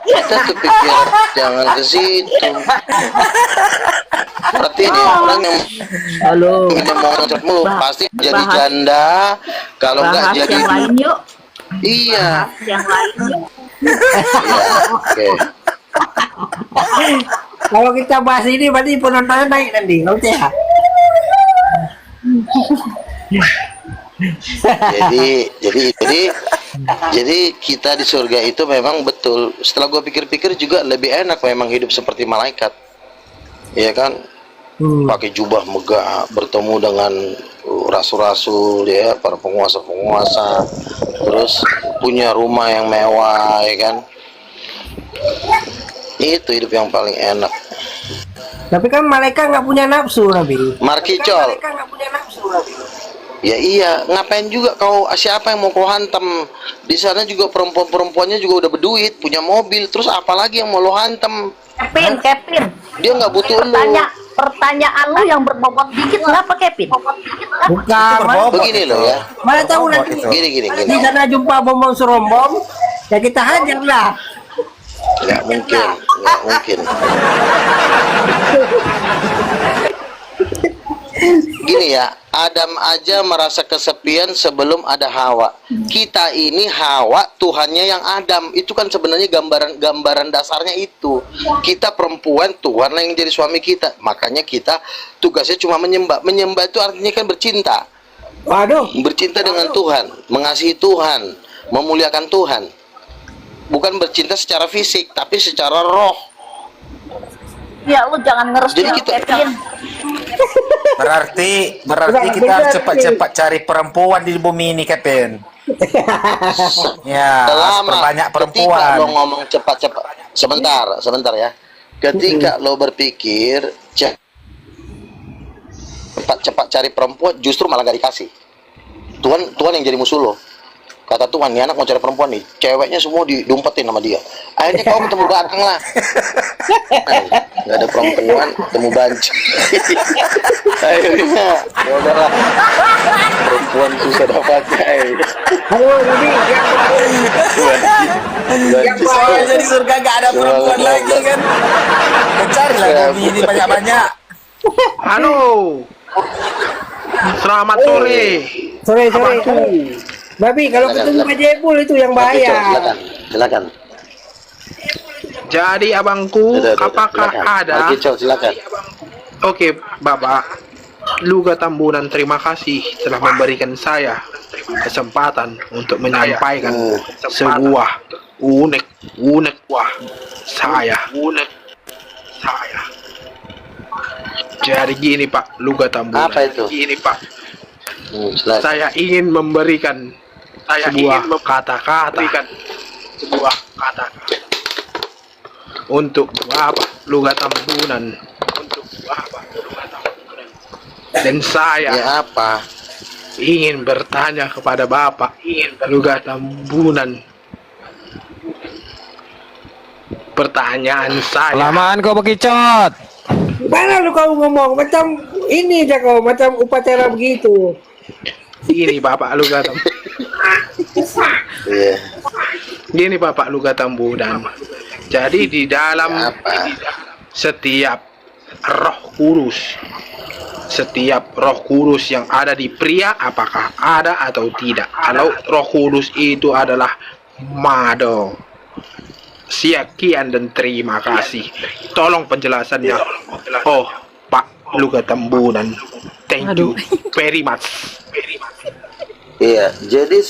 Kita tuh pikir jangan ke situ. Berarti ini orang yang mau ngocok mulu pasti jadi janda, kalau nggak jadi yang lain yuk. iya. Yang lain yuk. Iya, oke. Kalau kita bahas ini berarti penontonnya naik nanti, oke ya? jadi kita di surga itu memang betul. Setelah gue pikir-pikir juga lebih enak memang hidup seperti malaikat, ya kan? Pakai jubah megah, bertemu dengan rasul-rasul, ya, para penguasa-penguasa, terus punya rumah yang mewah, ya kan? Itu hidup yang paling enak. Tapi kan malaikat nggak punya nafsu, Nabi. Markicol. Ya iya, ngapain juga kau, siapa yang mau kau hantam? Di sana juga perempuan-perempuannya juga udah berduit, punya mobil, terus apalagi yang mau lo hantam? Kevin. Dia nggak butuh lo. Pertanyaan lu yang berbobot dikit kenapa Kevin? Bukan. Begini loh ya. Mana tahu nanti. Gini. Di sana jumpa bom serombom, ya kita hajar lah. Nggak mungkin. Gini ya, Adam aja merasa kesepian sebelum ada Hawa. Kita ini Hawa, Tuhannya yang Adam. Itu kan sebenarnya gambaran dasarnya itu. Kita perempuan, Tuhan yang jadi suami kita. Makanya kita tugasnya cuma menyembah. Menyembah itu artinya kan bercinta. Waduh. Bercinta dengan Tuhan, mengasihi Tuhan, memuliakan Tuhan. Bukan bercinta secara fisik, tapi secara roh. Ya lu jangan ngerestuin Kevin. Berarti kita harus cepat-cepat cari perempuan di bumi ini, Kevin. Ya, harus perbanyak perempuan. Ketika lo ngomong cepat-cepat, sebentar ya. Ketika lo berpikir cepat-cepat cari perempuan, justru malah gak dikasih. Tuhan yang jadi musuh lo. Kata Tuhan, nih anak mau cari perempuan nih, ceweknya semua diumpetin sama dia. Akhirnya kau ketemu batang lah. Nggak ada perempuan, ketemu banci. Akhirnya, ya udahlah. Perempuan susah dapatnya. Halo, Nabi. Saya jadi surga gak ada perempuan lagi kan. Mencarilah bumi ini banyak-banyak. Halo. Selamat sore. Sore. Babi, kalau ketemu Majebul itu yang bahaya. Silakan. Jadi abangku, apakah ada? Silakan. Oke, Bapak. Luga Tambunan, terima kasih telah memberikan saya kesempatan untuk menyampaikan sebuah unek wah saya. Jadi gini Pak, Luga Tambunan. Apa itu? Gini Pak. Saya ingin memberikan sebuah kata-kata untuk Bapak Luga Tambunan, dan saya ingin bertanya kepada Bapak Luga Tambunan. Pertanyaan saya. Lamaan kau bekicot. Mana lu kau ngomong macam ini aja kau, macam upacara begitu. Ini Bapak Luga Tambunan. Gini Bapak Luga Tambunan. Jadi di dalam setiap roh kudus yang ada di pria, apakah ada atau tidak? Kalau roh kudus itu adalah Mado. Sekian dan terima kasih. Tolong penjelasannya. Oh, Pak Luga Tambunan. Thank you very much. Iya, jadi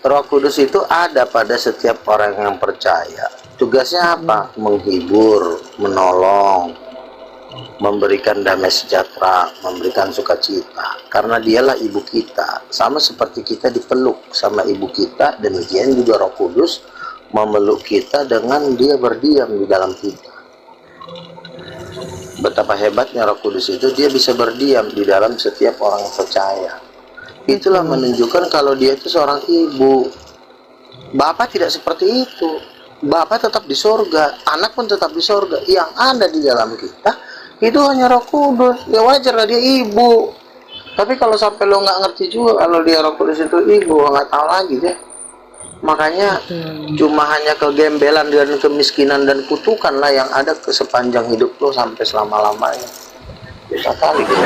Roh Kudus itu ada pada setiap orang yang percaya. Tugasnya apa? Menghibur, menolong, memberikan damai sejahtera, memberikan sukacita. Karena dialah ibu kita. Sama seperti kita dipeluk sama ibu kita, demikian juga Roh Kudus memeluk kita dengan dia berdiam di dalam kita. Betapa hebatnya Roh Kudus itu, dia bisa berdiam di dalam setiap orang yang percaya. Itulah menunjukkan kalau dia itu seorang ibu. Bapak tidak seperti itu. Bapak tetap di surga, anak pun tetap di surga. Yang ada di dalam kita Itu hanya Roh Kudus. Ya wajar lah dia ibu. Tapi kalau sampai lo nggak ngerti juga kalau dia Roh Kudus itu ibu, nggak tahu lagi deh. Makanya cuma hanya kegembelan dan kemiskinan dan kutukan lah yang ada ke sepanjang hidup lo sampai selama-lamanya. Bisa kali gitu.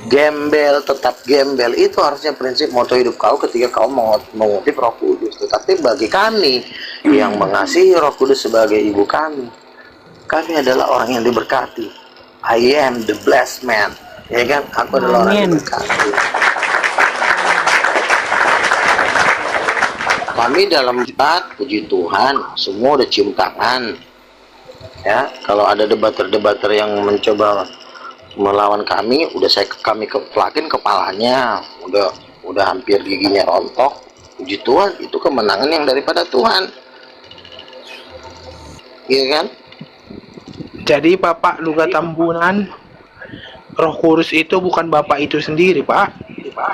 Gembel, tetap gembel, itu harusnya prinsip moto hidup kau ketika kau mengutip Roh Kudus. Tetapi bagi kami yang mengasihi Roh Kudus sebagai ibu kami adalah orang yang diberkati. I am the blessed man, ya kan? Aku adalah orang yang diberkati. Kami dalam debat, puji Tuhan, semua udah cium tangan. Ya, kalau ada debater-debater yang mencoba melawan kami, kami keplakin kepalanya, udah hampir giginya rontok. Puji Tuhan, itu kemenangan yang daripada Tuhan. Iya kan? Jadi Bapak Luga Tambunan, Roh Kudus itu bukan Bapak itu sendiri, Pak?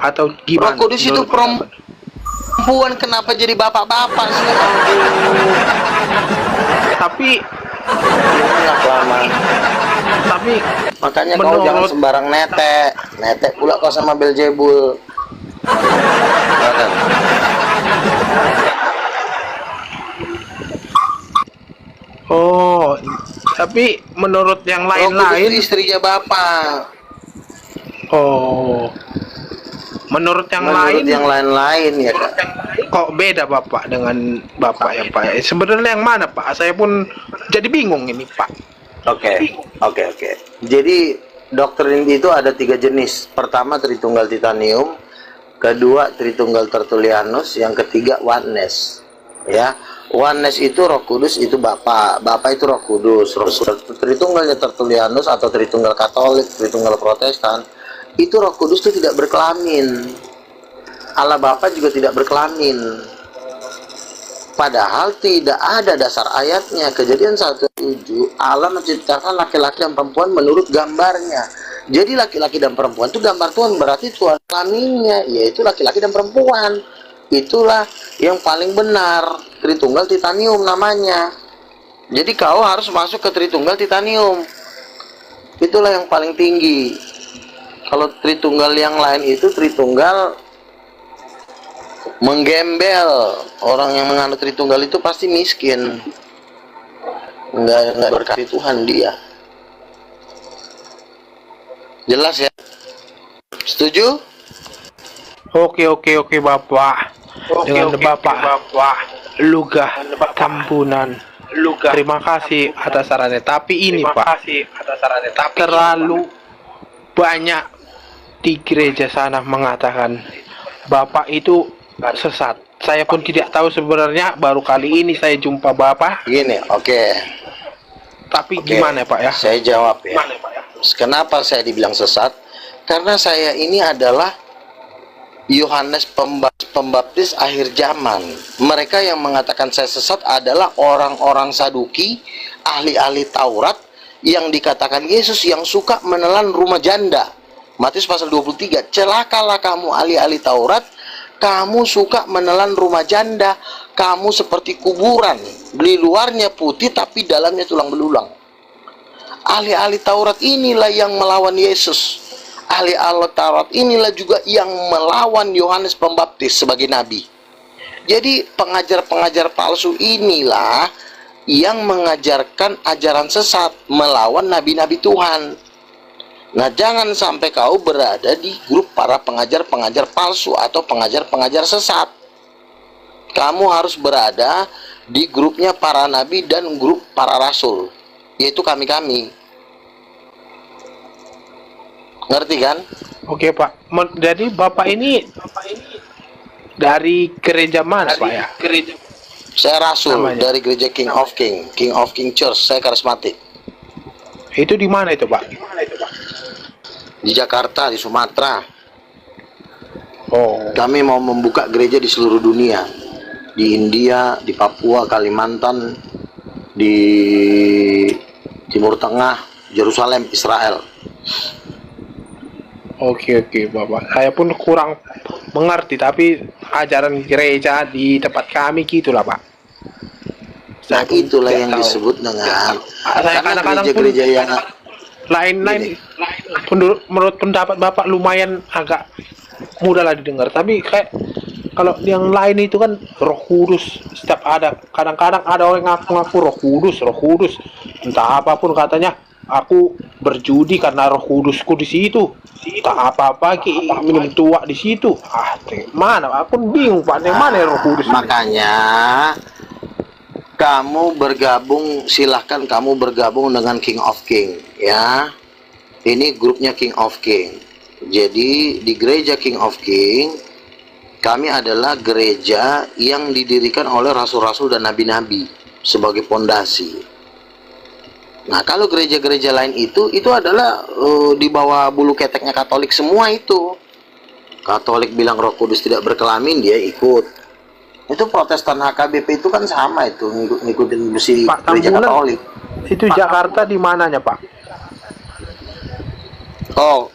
Atau gimana? Roh Kudus itu perempuan, kenapa jadi bapak-bapak sih? Tapi makanya kau jangan sembarang netek pula kau sama Beelzebul. Oh, tapi menurut yang lain-lain istrinya Bapak. Oh, menurut yang lain ya Kak. Kok beda Bapak dengan Bapak ya Pak? Sebenarnya yang mana Pak? Saya pun jadi bingung ini Pak. Oke. Jadi doktrin itu ada 3 jenis. Pertama Tritunggal Titanium, kedua Tritunggal Tertullianus, yang ketiga Oneness. Ya, Oneness itu Roh Kudus itu Bapak itu Roh Kudus. Tritunggalnya Tertullianus atau Tritunggal Katolik, Tritunggal Protestan, itu Roh Kudus itu tidak berkelamin. Allah Bapa juga tidak berkelamin. Padahal tidak ada dasar ayatnya. Kejadian 1:7, Allah menciptakan laki-laki dan perempuan menurut gambarnya. Jadi laki-laki dan perempuan itu gambar Tuhan, berarti Tuhan kelaminnya yaitu laki-laki dan perempuan. Itulah yang paling benar, Tritunggal Titanium namanya. Jadi kau harus masuk ke Tritunggal Titanium. Itulah yang paling tinggi. Kalau Tritunggal yang lain itu Tritunggal menggembel. Orang yang menganut Tritunggal itu pasti miskin, nggak berkati Tuhan dia. Jelas ya? Setuju? Oke Bapak. Dengan Bapak Luga Tambunan. Terima kasih atas sarannya. Tapi ini Pak, terlalu banyak di gereja sana mengatakan Bapak itu sesat. Saya pun tidak tahu sebenarnya, baru kali ini saya jumpa Bapak. Gini, Tapi gimana Pak ya? Saya jawab ya. Kenapa saya dibilang sesat? Karena saya ini adalah Yohanes Pembaptis akhir zaman. Mereka yang mengatakan saya sesat adalah orang-orang Saduki, ahli-ahli Taurat, yang dikatakan Yesus yang suka menelan rumah janda. Matius pasal 23, celakalah kamu ahli-ahli Taurat, kamu suka menelan rumah janda, kamu seperti kuburan, di luarnya putih tapi dalamnya tulang belulang. Ahli-ahli Taurat inilah yang melawan Yesus. Ahli-ahli Taurat inilah juga yang melawan Yohanes Pembaptis sebagai nabi. Jadi pengajar-pengajar palsu inilah yang mengajarkan ajaran sesat, melawan nabi-nabi Tuhan. Nah, jangan sampai kau berada di grup para pengajar-pengajar palsu atau pengajar-pengajar sesat. Kamu harus berada di grupnya para nabi dan grup para rasul, yaitu kami-kami. Ngerti kan? Oke Pak. Jadi Bapak ini dari gereja mana Pak ya? Saya rasul dari gereja King of King Church. Saya karismatik. Itu di mana itu Pak? Di Jakarta, di Sumatera. Oh. Kami mau membuka gereja di seluruh dunia. Di India, di Papua, Kalimantan, di Timur Tengah, Yerusalem, Israel. Oke Bapak. Saya pun kurang mengerti, tapi ajaran gereja di tempat kami gitulah Pak. Saya pun itulah tidak yang tahu. disebut dengan Saya karena kadang-kadang pun gereja-gereja yang lain-lain menurut pendapat Bapak lumayan agak mudah lah didengar, tapi kayak kalau yang lain itu kan Roh Kudus setiap ada, kadang-kadang ada orang ngaku-ngaku Roh Kudus entah apapun katanya, aku berjudi karena Roh Kudusku di situ, tak apa-apa ki minum tua di situ. Mana aku bingung Pak, yang mana Roh Kudus? makanya kamu bergabung, silahkan kamu bergabung dengan King of King ya. Ini grupnya King of King. Jadi di gereja King of King, kami adalah gereja yang didirikan oleh rasul-rasul dan nabi-nabi sebagai pondasi. Nah, kalau gereja-gereja lain itu adalah di bawah bulu keteknya Katolik semua itu. Katolik bilang Roh Kudus tidak berkelamin, dia ikut. Itu Protestan HKBP itu kan sama itu, ngikutin besi gereja Katolik. Itu Jakarta di mananya Pak? Oh,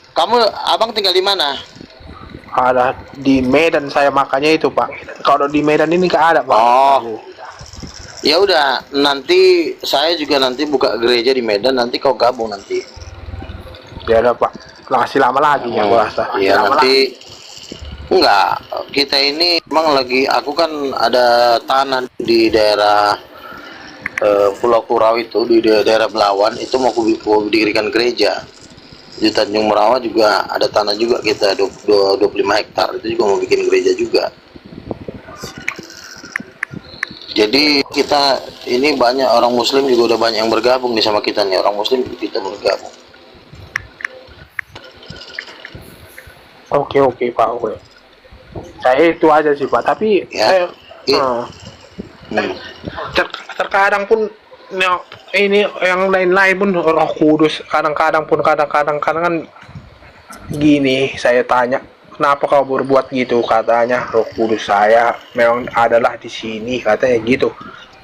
abang tinggal di mana? Ada di Medan, saya makanya itu Pak. Kalau di Medan ini nggak ada Pak. Oh, ya udah, nanti saya juga nanti buka gereja di Medan, nanti kau gabung nanti. Ya udah Pak, masih lama lagi ya rasa. Iya nanti. Enggak, kita ini emang lagi, aku kan ada tanah di daerah Pulau Kurau itu, di daerah Belawan, itu mau didirikan gereja. Di Tanjung Merawa juga ada tanah juga kita, 25 hektar, itu juga mau bikin gereja juga. Jadi kita ini banyak orang muslim juga udah banyak yang bergabung nih sama kita nih, orang muslim kita bergabung. Oke Pak, oke. Saya itu aja sih Pak, tapi Ya, terkadang pun ini yang lain-lain pun Roh Kudus kadang-kadang kan gini, saya tanya kenapa kau berbuat gitu, katanya Roh Kudus saya memang adalah di sini, katanya gitu.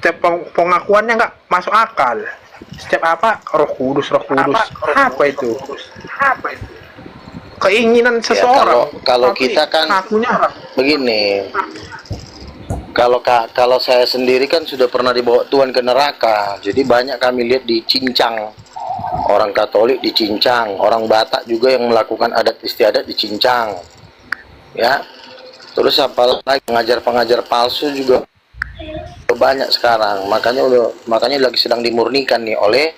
Setiap pengakuannya nggak masuk akal. Setiap apa Roh Kudus apa itu? Keinginan seseorang. Ya, kalau kita kan akunya begini, kalau saya sendiri kan sudah pernah dibawa Tuhan ke neraka, jadi banyak kami lihat dicincang, orang Katolik dicincang, orang Batak juga yang melakukan adat istiadat dicincang, ya. Terus apalagi pengajar palsu juga banyak sekarang, makanya lagi sedang dimurnikan nih oleh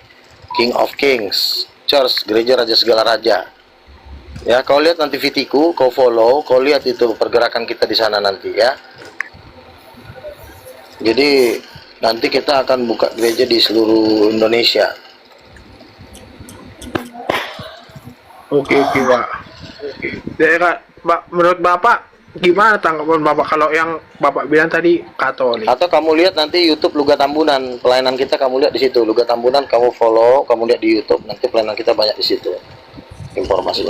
King of Kings Church, gereja Raja Segala Raja. Ya, kau lihat nanti VT-ku, kau follow, kau lihat itu pergerakan kita di sana nanti ya. Jadi nanti kita akan buka gereja di seluruh Indonesia. Oke Pak. Jadi menurut Bapak gimana tanggapan Bapak kalau yang Bapak bilang tadi Katolik? Atau kamu lihat nanti YouTube Luga Tambunan, pelayanan kita kamu lihat di situ, Luga Tambunan kamu follow, kamu lihat di YouTube, nanti pelayanan kita banyak di situ. Informasi.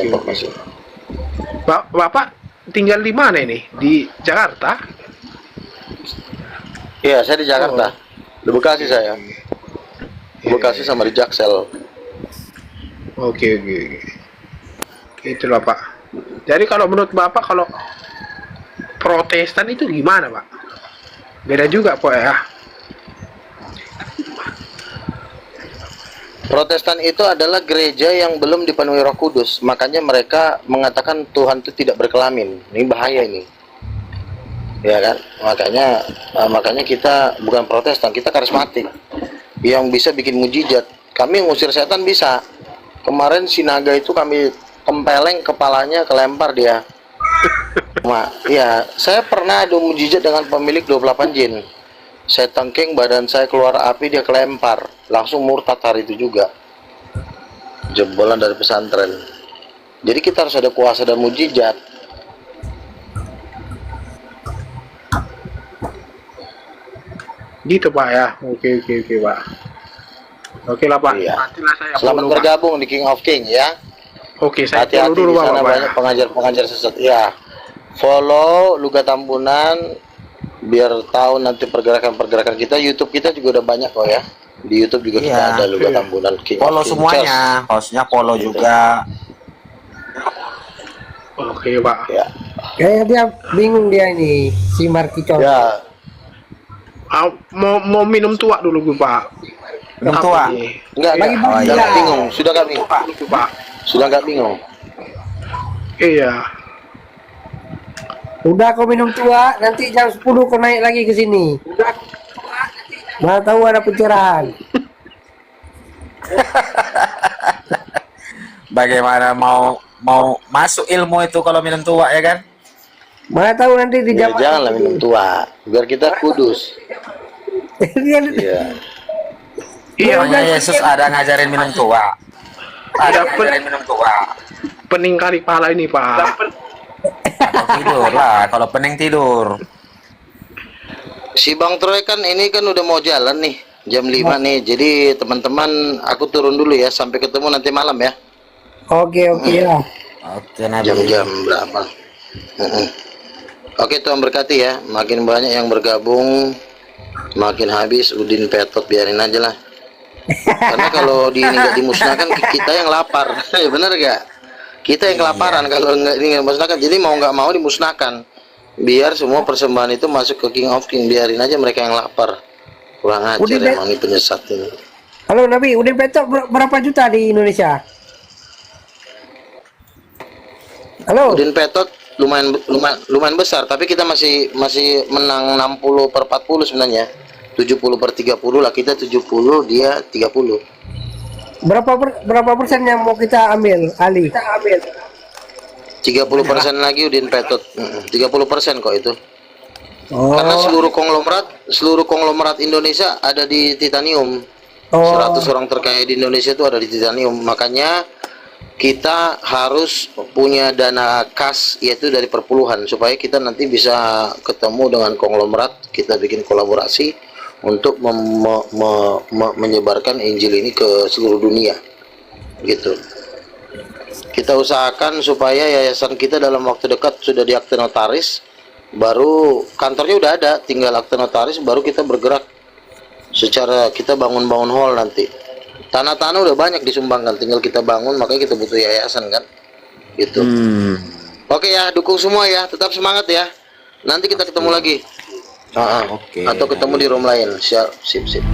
Bapak tinggal di mana ini? Di Jakarta? Iya, saya di Jakarta. Di Bekasi saya. Di Bekasi sama di Jaksel. Oke. Itulah Pak. Jadi kalau menurut Bapak kalau Protestan itu gimana Pak? Beda juga Pak ya? Protestan itu adalah gereja yang belum dipenuhi Roh Kudus, makanya mereka mengatakan Tuhan itu tidak berkelamin. Ini bahaya ini, ya kan? Makanya kita bukan Protestan, kita karismatik yang bisa bikin mujizat. Kami ngusir setan bisa. Kemarin si naga itu kami tempeleng kepalanya, kelempar dia. Ya, saya pernah ada mujizat dengan pemilik 28 jin. Saya tengking, badan saya keluar api, dia kelempar, langsung murtad hari itu juga, jebolan dari pesantren. Jadi kita harus ada kuasa dan mujizat. Gitu Pak ya. Oke Pak. Oke lah Pak. Iya. Saya Selamat follow, bergabung di King of King ya. Oke, saya Hati-hati follow dulu di sana Pak. banyak pengajar sesat. Ya, follow Luga Tambunan biar tahu nanti pergerakan kita. YouTube kita juga udah banyak kok ya. Di YouTube juga kita ada Luga Tambunan King Follow of King semuanya, hostnya follow juga. Oke Pak. Ya. Kayaknya dia bingung dia ini, si Markicon. Ya. Mau minum tua dulu gue, Pak. Minum Apa tua? nih? Enggak, iya. jangan bingung. Sudah nggak bingung. Pak. Sudah nggak bingung. Iya. Udah kau minum tua, nanti jam 10 kau naik lagi ke sini. Mana tahu ada pencerahan. Bagaimana mau masuk ilmu itu kalau minum tua ya kan? Mana tahu nanti di Ya, jam janganlah minum tua, biar kita kudus. Iya. Iya, Makanya Yesus ada ngajarin minum tua. Ada ngajarin minum tua. pening kali pala ini, Pak. Atau tidur lah, kalau pening tidur. Si Bang Troy kan ini kan udah mau jalan nih, jam 5 nih. Jadi teman-teman aku turun dulu ya, sampai ketemu nanti malam ya. Oke lah. Oke, Nabi. Jam-jam berapa? Oke, Tuhan berkati ya. Makin banyak yang bergabung, makin habis. Udin Petot biarin aja lah. Karena kalau di ini nggak dimusnahkan, kita yang lapar. Bener gak? Kita yang kelaparan kalau nggak ini dimusnahkan. Jadi mau nggak mau dimusnahkan. Biar semua persembahan itu masuk ke King of King. Biarin aja mereka yang lapar. Kurang ajar emang ini penyesat ini. Halo Nabi, Udin Petot berapa juta di Indonesia? Halo. Udin Petot lumayan besar, tapi kita masih menang 60/40 sebenarnya. 70/30 lah, kita 70, dia 30. Berapa persen yang mau kita ambil, Ali? 30% lagi Udin Petot. 30% kok itu. Oh. Karena seluruh konglomerat Indonesia ada di Titanium. 100 orang terkaya di Indonesia itu ada di Titanium. Makanya kita harus punya dana kas, yaitu dari perpuluhan, supaya kita nanti bisa ketemu dengan konglomerat, kita bikin kolaborasi untuk menyebarkan Injil ini ke seluruh dunia gitu. Kita usahakan supaya yayasan kita dalam waktu dekat sudah di akte notaris, baru kantornya udah ada, tinggal akte notaris, baru kita bergerak secara kita bangun hall nanti. Tanah-tanah udah banyak disumbangkan, tinggal kita bangun, makanya kita butuh yayasan kan gitu. Oke ya, dukung semua ya, tetap semangat ya. Nanti kita ketemu lagi. Atau ketemu di room lain. Siap, sip.